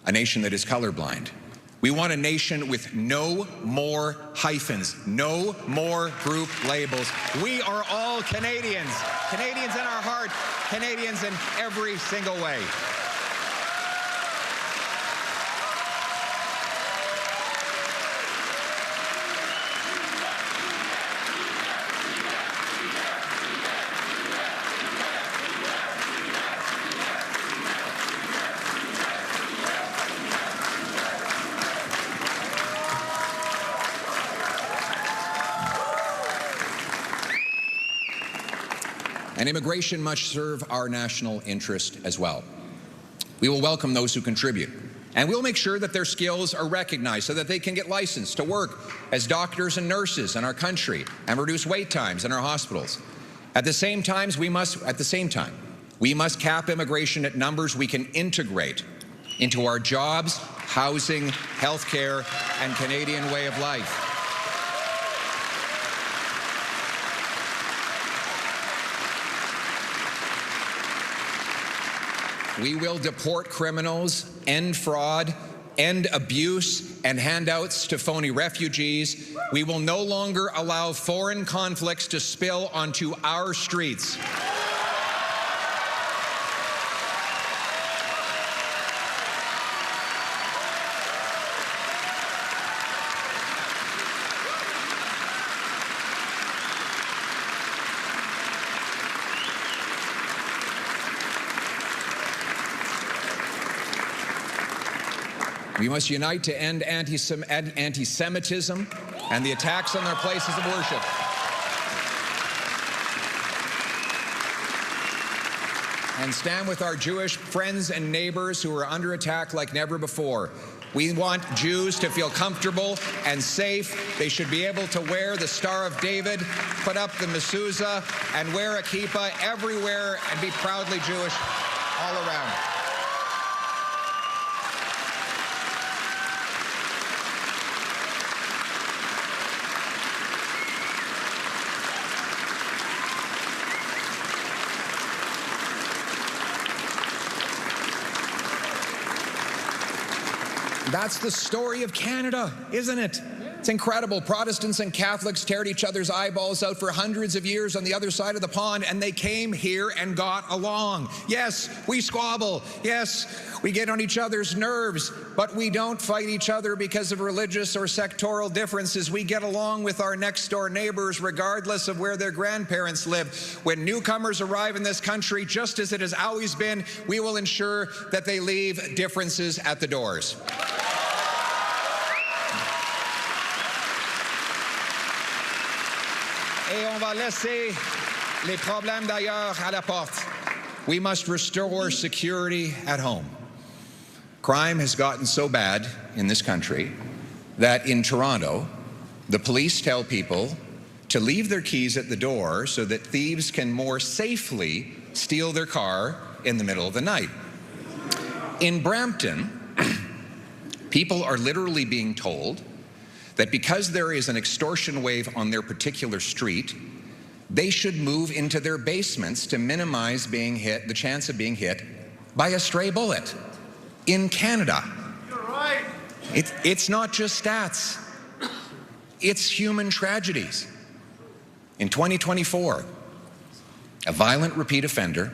a nation that is colorblind. We want a nation with no more hyphens, no more group labels. We are all Canadians, Canadians in our heart, Canadians in every single way. And immigration must serve our national interest as well. We will welcome those who contribute, and we'll make sure that their skills are recognized so that they can get licensed to work as doctors and nurses in our country and reduce wait times in our hospitals. At the same time, we must cap immigration at numbers we can integrate into our jobs, housing, healthcare, and Canadian way of life. We will deport criminals, end fraud, end abuse and handouts to phony refugees. We will no longer allow foreign conflicts to spill onto our streets. We must unite to end anti-Semitism and the attacks on their places of worship. And stand with our Jewish friends and neighbors who are under attack like never before. We want Jews to feel comfortable and safe. They should be able to wear the Star of David, put up the mezuzah, and wear a kippah everywhere and be proudly Jewish all around. That's the story of Canada, isn't it? It's incredible. Protestants and Catholics teared each other's eyeballs out for hundreds of years on the other side of the pond, and they came here and got along. Yes, we squabble. Yes, we get on each other's nerves, but we don't fight each other because of religious or sectoral differences. We get along with our next-door neighbors regardless of where their grandparents live. When newcomers arrive in this country, just as it has always been, we will ensure that they leave differences at the doors. Et on va laisser les problèmes d'ailleurs à la porte. We must restore security at home. Crime has gotten so bad in this country that in Toronto, the police tell people to leave their keys at the door so that thieves can more safely steal their car in the middle of the night. In Brampton, people are literally being told that because there is an extortion wave on their particular street, they should move into their basements to minimize being hit, the chance of being hit by a stray bullet. In Canada, you're right. It's not just stats, it's human tragedies. In 2024, a violent repeat offender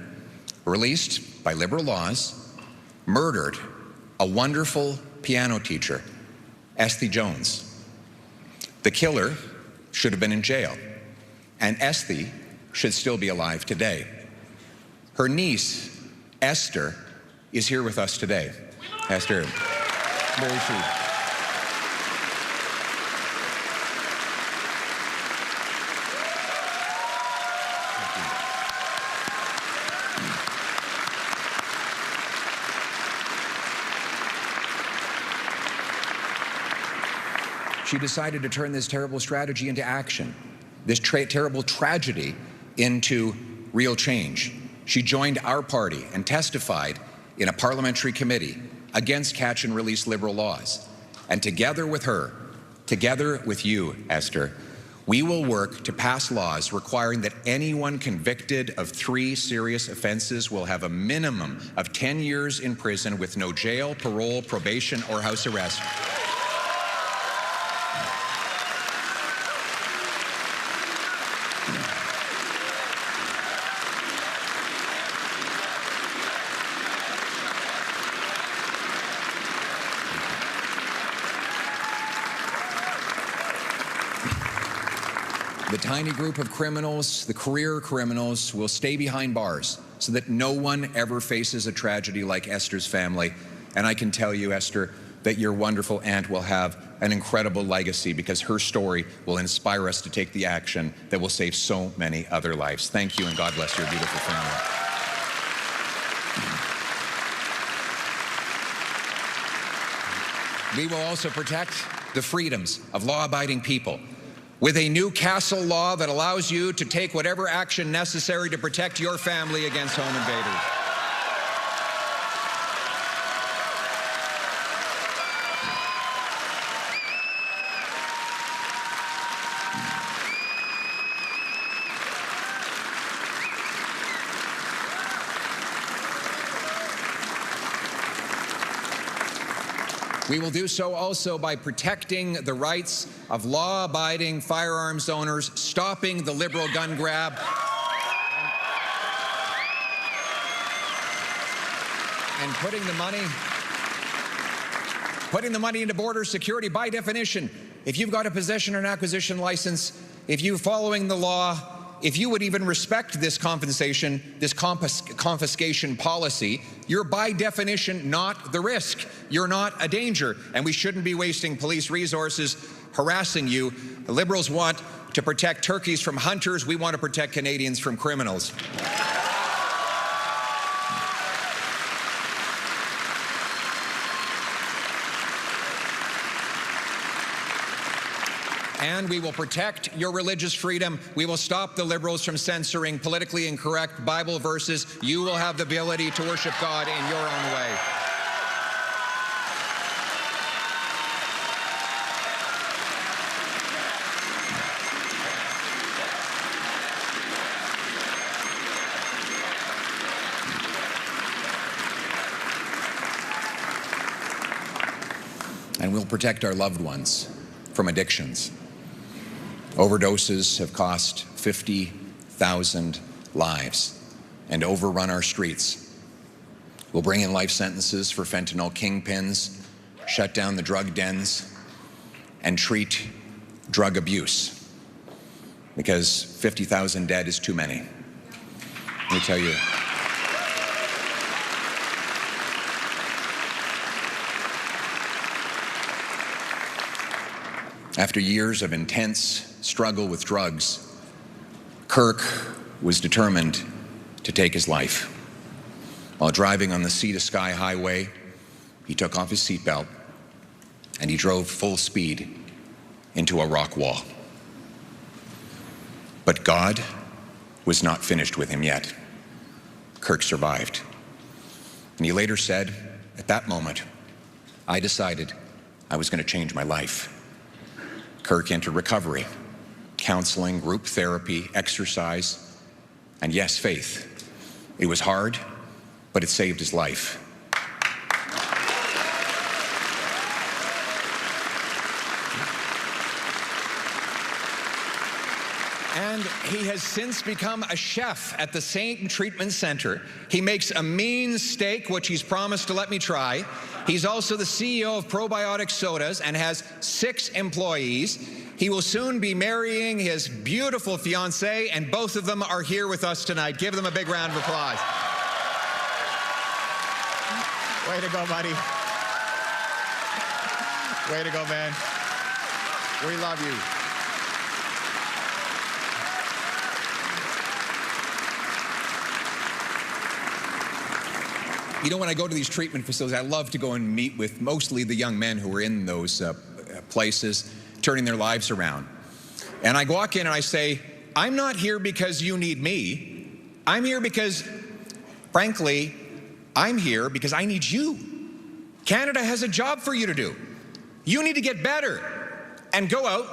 released by Liberal laws murdered a wonderful piano teacher, Esty Jones. The killer should have been in jail, and Esty should still be alive today. Her niece, Esther, is here with us today. Esther, where is she? She decided to turn this terrible strategy into action, this terrible tragedy into real change. She joined our party and testified in a parliamentary committee against catch and release Liberal laws. And together with her, together with you, Esther, we will work to pass laws requiring that anyone convicted of 3 serious offenses will have a minimum of 10 years in prison with no jail, parole, probation, or house arrest. The tiny group of criminals, the career criminals, will stay behind bars so that no one ever faces a tragedy like Esther's family. And I can tell you, Esther, that your wonderful aunt will have an incredible legacy because her story will inspire us to take the action that will save so many other lives. Thank you, and God bless your beautiful family. We will also protect the freedoms of law-abiding people with a new Castle law that allows you to take whatever action necessary to protect your family against home invaders. We will do so also by protecting the rights of law-abiding firearms owners, stopping the liberal gun grab, and putting the money into border security. By definition, if you've got a possession or an acquisition license, if you're following the law, if you would even respect this confiscation policy, you're by definition not the risk. You're not a danger, and we shouldn't be wasting police resources harassing you. The Liberals want to protect turkeys from hunters. We want to protect Canadians from criminals. And we will protect your religious freedom. We will stop the Liberals from censoring politically incorrect Bible verses. You will have the ability to worship God in your own way. And we'll protect our loved ones from addictions. Overdoses have cost 50,000 lives and overrun our streets. We'll bring in life sentences for fentanyl kingpins, shut down the drug dens, and treat drug abuse, because 50,000 dead is too many. Let me tell you. After years of intense struggle with drugs, Kirk was determined to take his life. While driving on the Sea to Sky Highway, he took off his seatbelt and he drove full speed into a rock wall. But God was not finished with him yet. Kirk survived. And he later said, at that moment, I decided I was going to change my life. Kirk entered recovery, counseling, group therapy, exercise, and yes, faith. It was hard, but it saved his life. And he has since become a chef at the same treatment center. He makes a mean steak, which he's promised to let me try. He's also the CEO of Probiotic Sodas and has 6 employees. He will soon be marrying his beautiful fiancée, and both of them are here with us tonight. Give them a big round of applause. Way to go, buddy. Way to go, man. We love you. You know, when I go to these treatment facilities, I love to go and meet with mostly the young men who are in those places, turning their lives around. And I walk in and I say, I'm not here because you need me. I'm here because, frankly, I'm here because I need you. Canada has a job for you to do. You need to get better and go out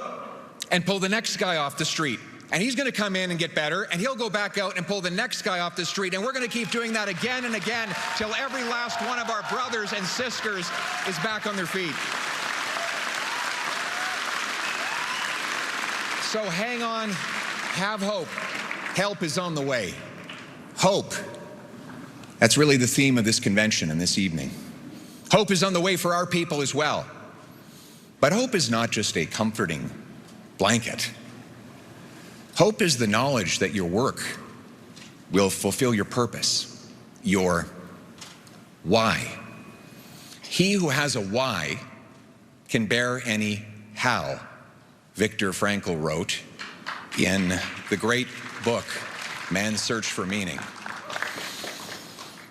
and pull the next guy off the street. And he's going to come in and get better, and he'll go back out and pull the next guy off the street. And we're going to keep doing that again and again till every last one of our brothers and sisters is back on their feet. So hang on, have hope. Help is on the way. Hope. That's really the theme of this convention and this evening. Hope is on the way for our people as well. But hope is not just a comforting blanket. Hope is the knowledge that your work will fulfill your purpose, your why. He who has a why can bear any how, Viktor Frankl wrote in the great book, Man's Search for Meaning.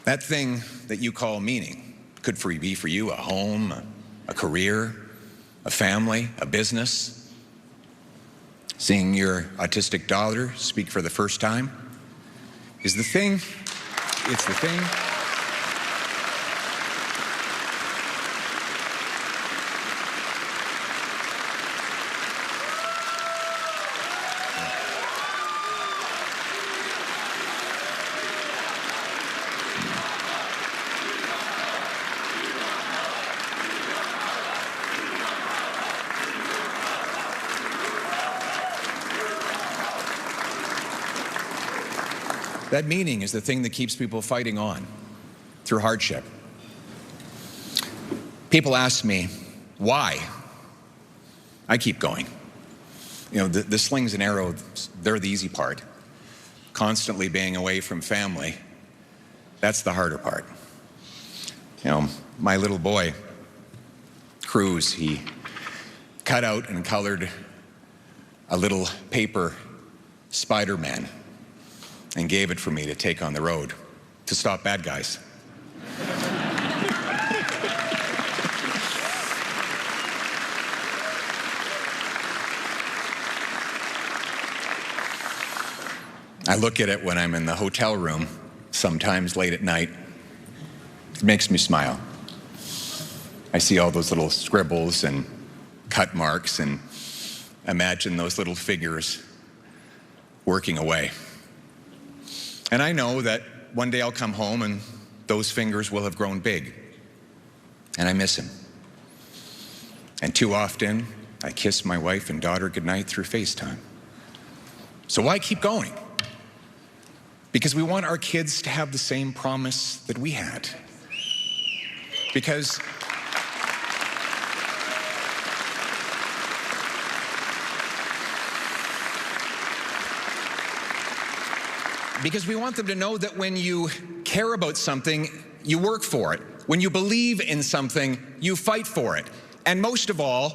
That thing that you call meaning could be for you a home, a career, a family, a business. Seeing your autistic daughter speak for the first time is the thing. It's the thing. That meaning is the thing that keeps people fighting on through hardship. People ask me, why? I keep going. You know, the slings and arrows, they're the easy part. Constantly being away from family, that's the harder part. You know, my little boy, Cruz, he cut out and colored a little paper Spider-Man and gave it for me to take on the road to stop bad guys. I look at it when I'm in the hotel room, sometimes late at night. It makes me smile. I see all those little scribbles and cut marks and imagine those little figures working away. And I know that one day I'll come home and those fingers will have grown big. And I miss him. And too often, I kiss my wife and daughter goodnight through FaceTime. So why keep going? Because we want our kids to have the same promise that we had. Because we want them to know that when you care about something, you work for it. When you believe in something, you fight for it. And most of all,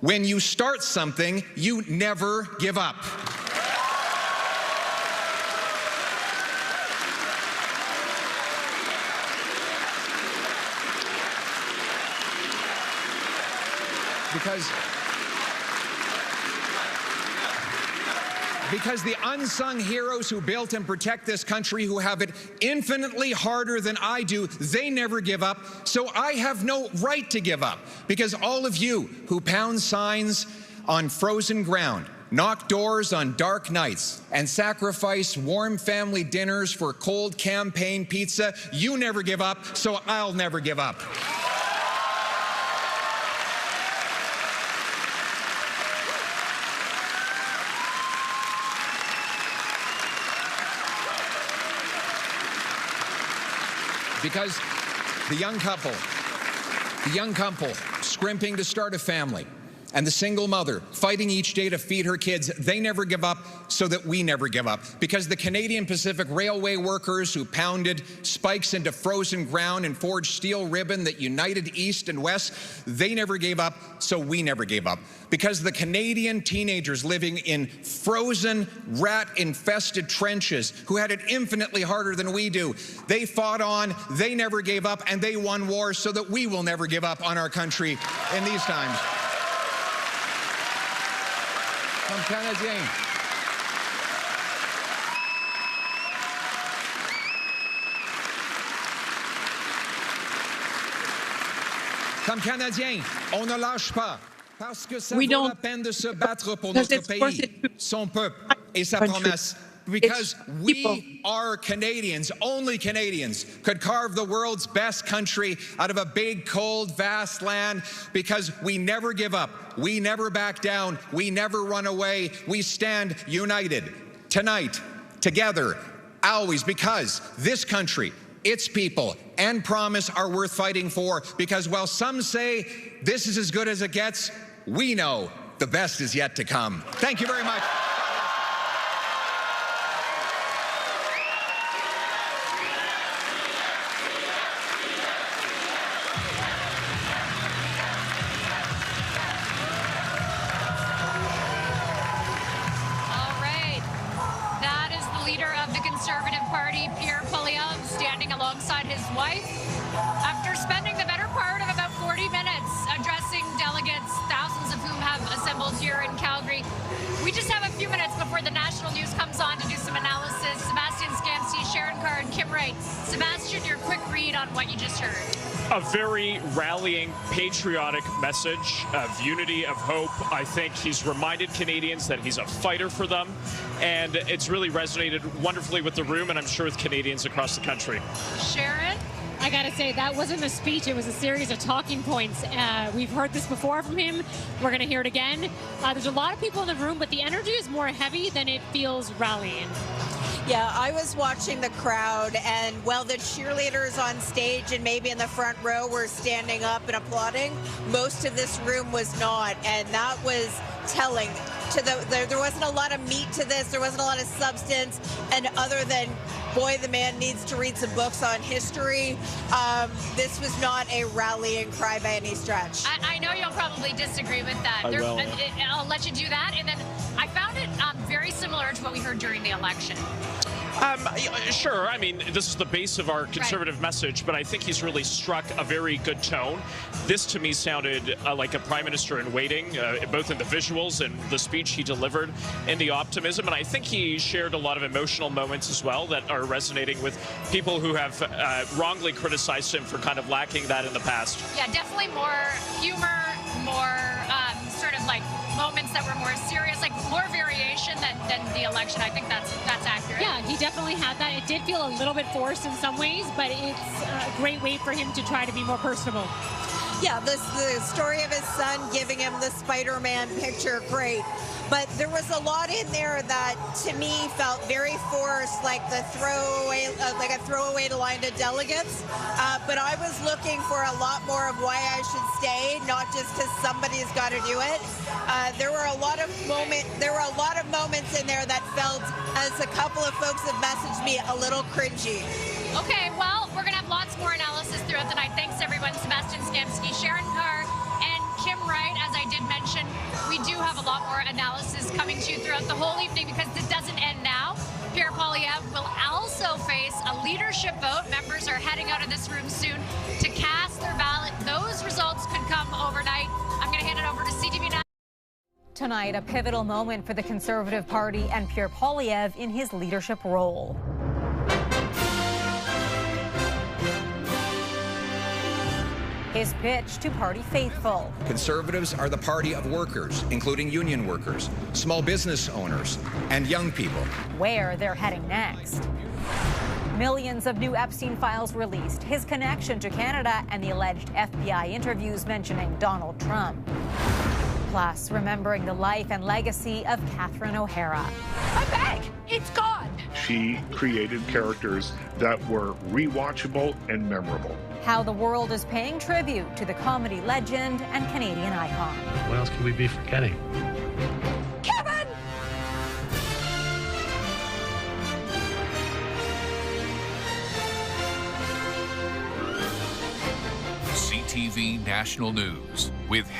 when you start something, you never give up. Because the unsung heroes who built and protect this country, who have it infinitely harder than I do, they never give up, so I have no right to give up. Because all of you who pound signs on frozen ground, knock doors on dark nights, and sacrifice warm family dinners for cold campaign pizza, you never give up, so I'll never give up. Because the young couple scrimping to start a family, and the single mother fighting each day to feed her kids, they never give up, so that we never give up. Because the Canadian Pacific Railway workers who pounded spikes into frozen ground and forged steel ribbon that united East and West, they never gave up, so we never gave up. Because the Canadian teenagers living in frozen, rat-infested trenches who had it infinitely harder than we do, they fought on, they never gave up, and they won wars, so that we will never give up on our country in these times. Comme Canadien. Comme Canadien, on ne lâche pas. Parce que ça vaut la peine de se battre pour notre pays, son peuple et sa promesse. Because we are Canadians, only Canadians, could carve the world's best country out of a big, cold, vast land, because we never give up, we never back down, we never run away, we stand united, tonight, together, always, because this country, its people, and promise are worth fighting for, because while some say this is as good as it gets, we know the best is yet to come. Thank you very much. Pierre Poilievre, standing alongside his wife after spending the better part of about 40 minutes addressing delegates, thousands of whom have assembled here in Calgary. We just have a few minutes before the national news comes on to do some analysis. Sebastian Scansey, Sharon Carr, and Kim Wright. Sebastian, your quick read on what you just heard. A very rallying, patriotic message of unity, of hope. I think he's reminded Canadians that he's a fighter for them, and it's really resonated wonderfully with the room, and I'm sure with Canadians across the country. Sharon? I gotta say, that wasn't a speech, it was a series of talking points. We've heard this before from him, we're gonna hear it again. There's a lot of people in the room, but the energy is more heavy than it feels rallying. Yeah, I was watching the crowd, and while the cheerleaders on stage and maybe in the front row were standing up and applauding, most of this room was not, and that was telling. There wasn't a lot of meat to this, there wasn't a lot of substance, and other than, boy, the man needs to read some books on history, this was not a rallying cry by any stretch. I know you'll probably disagree with that. I'll let you do that, and then I found it very similar to what we heard during the election. Sure. I mean, this is the base of our conservative message, but I think he's really struck a very good tone. This, to me, sounded like a prime minister in waiting, both in the visuals and the speech he delivered, and the optimism. And I think he shared a lot of emotional moments as well that are resonating with people who have wrongly criticized him for kind of lacking that in the past. Yeah, definitely more humor, more sort of like moments that were more serious, like more variation than the election. I think that's accurate. Yeah, he definitely had that. It did feel a little bit forced in some ways, but it's a great way for him to try to be more personable. Yeah, the story of his son giving him the Spider-Man picture, great. But there was a lot in there that, to me, felt very forced, like the throwaway, like a throwaway line to delegates. But I was looking for a lot more of why I should stay, not just because somebody's got to do it. There were a lot of moments in there that felt, as a couple of folks have messaged me, a little cringy. Okay, well, we're going to have lots more analysis throughout the night. Thanks, everyone. Sebastian Skamsky, Sharon Carr, and Kim Wright. As I did mention, we do have a lot more analysis coming to you throughout the whole evening because it doesn't end now. Pierre Poilievre will also face a leadership vote. Members are heading out of this room soon to cast their ballot. Those results could come overnight. I'm going to hand it over to CTV now. Tonight, a pivotal moment for the Conservative Party and Pierre Poilievre in his leadership role. His pitch to party faithful. Conservatives are the party of workers, including union workers, small business owners, and young people. Where they're heading next. Millions of new Epstein files released, his connection to Canada, and the alleged FBI interviews mentioning Donald Trump. Plus, remembering the life and legacy of Catherine O'Hara. My bag! It's gone! She created characters that were rewatchable and memorable. How the world is paying tribute to the comedy legend and Canadian icon. What else could we be forgetting? Kevin! CTV National News with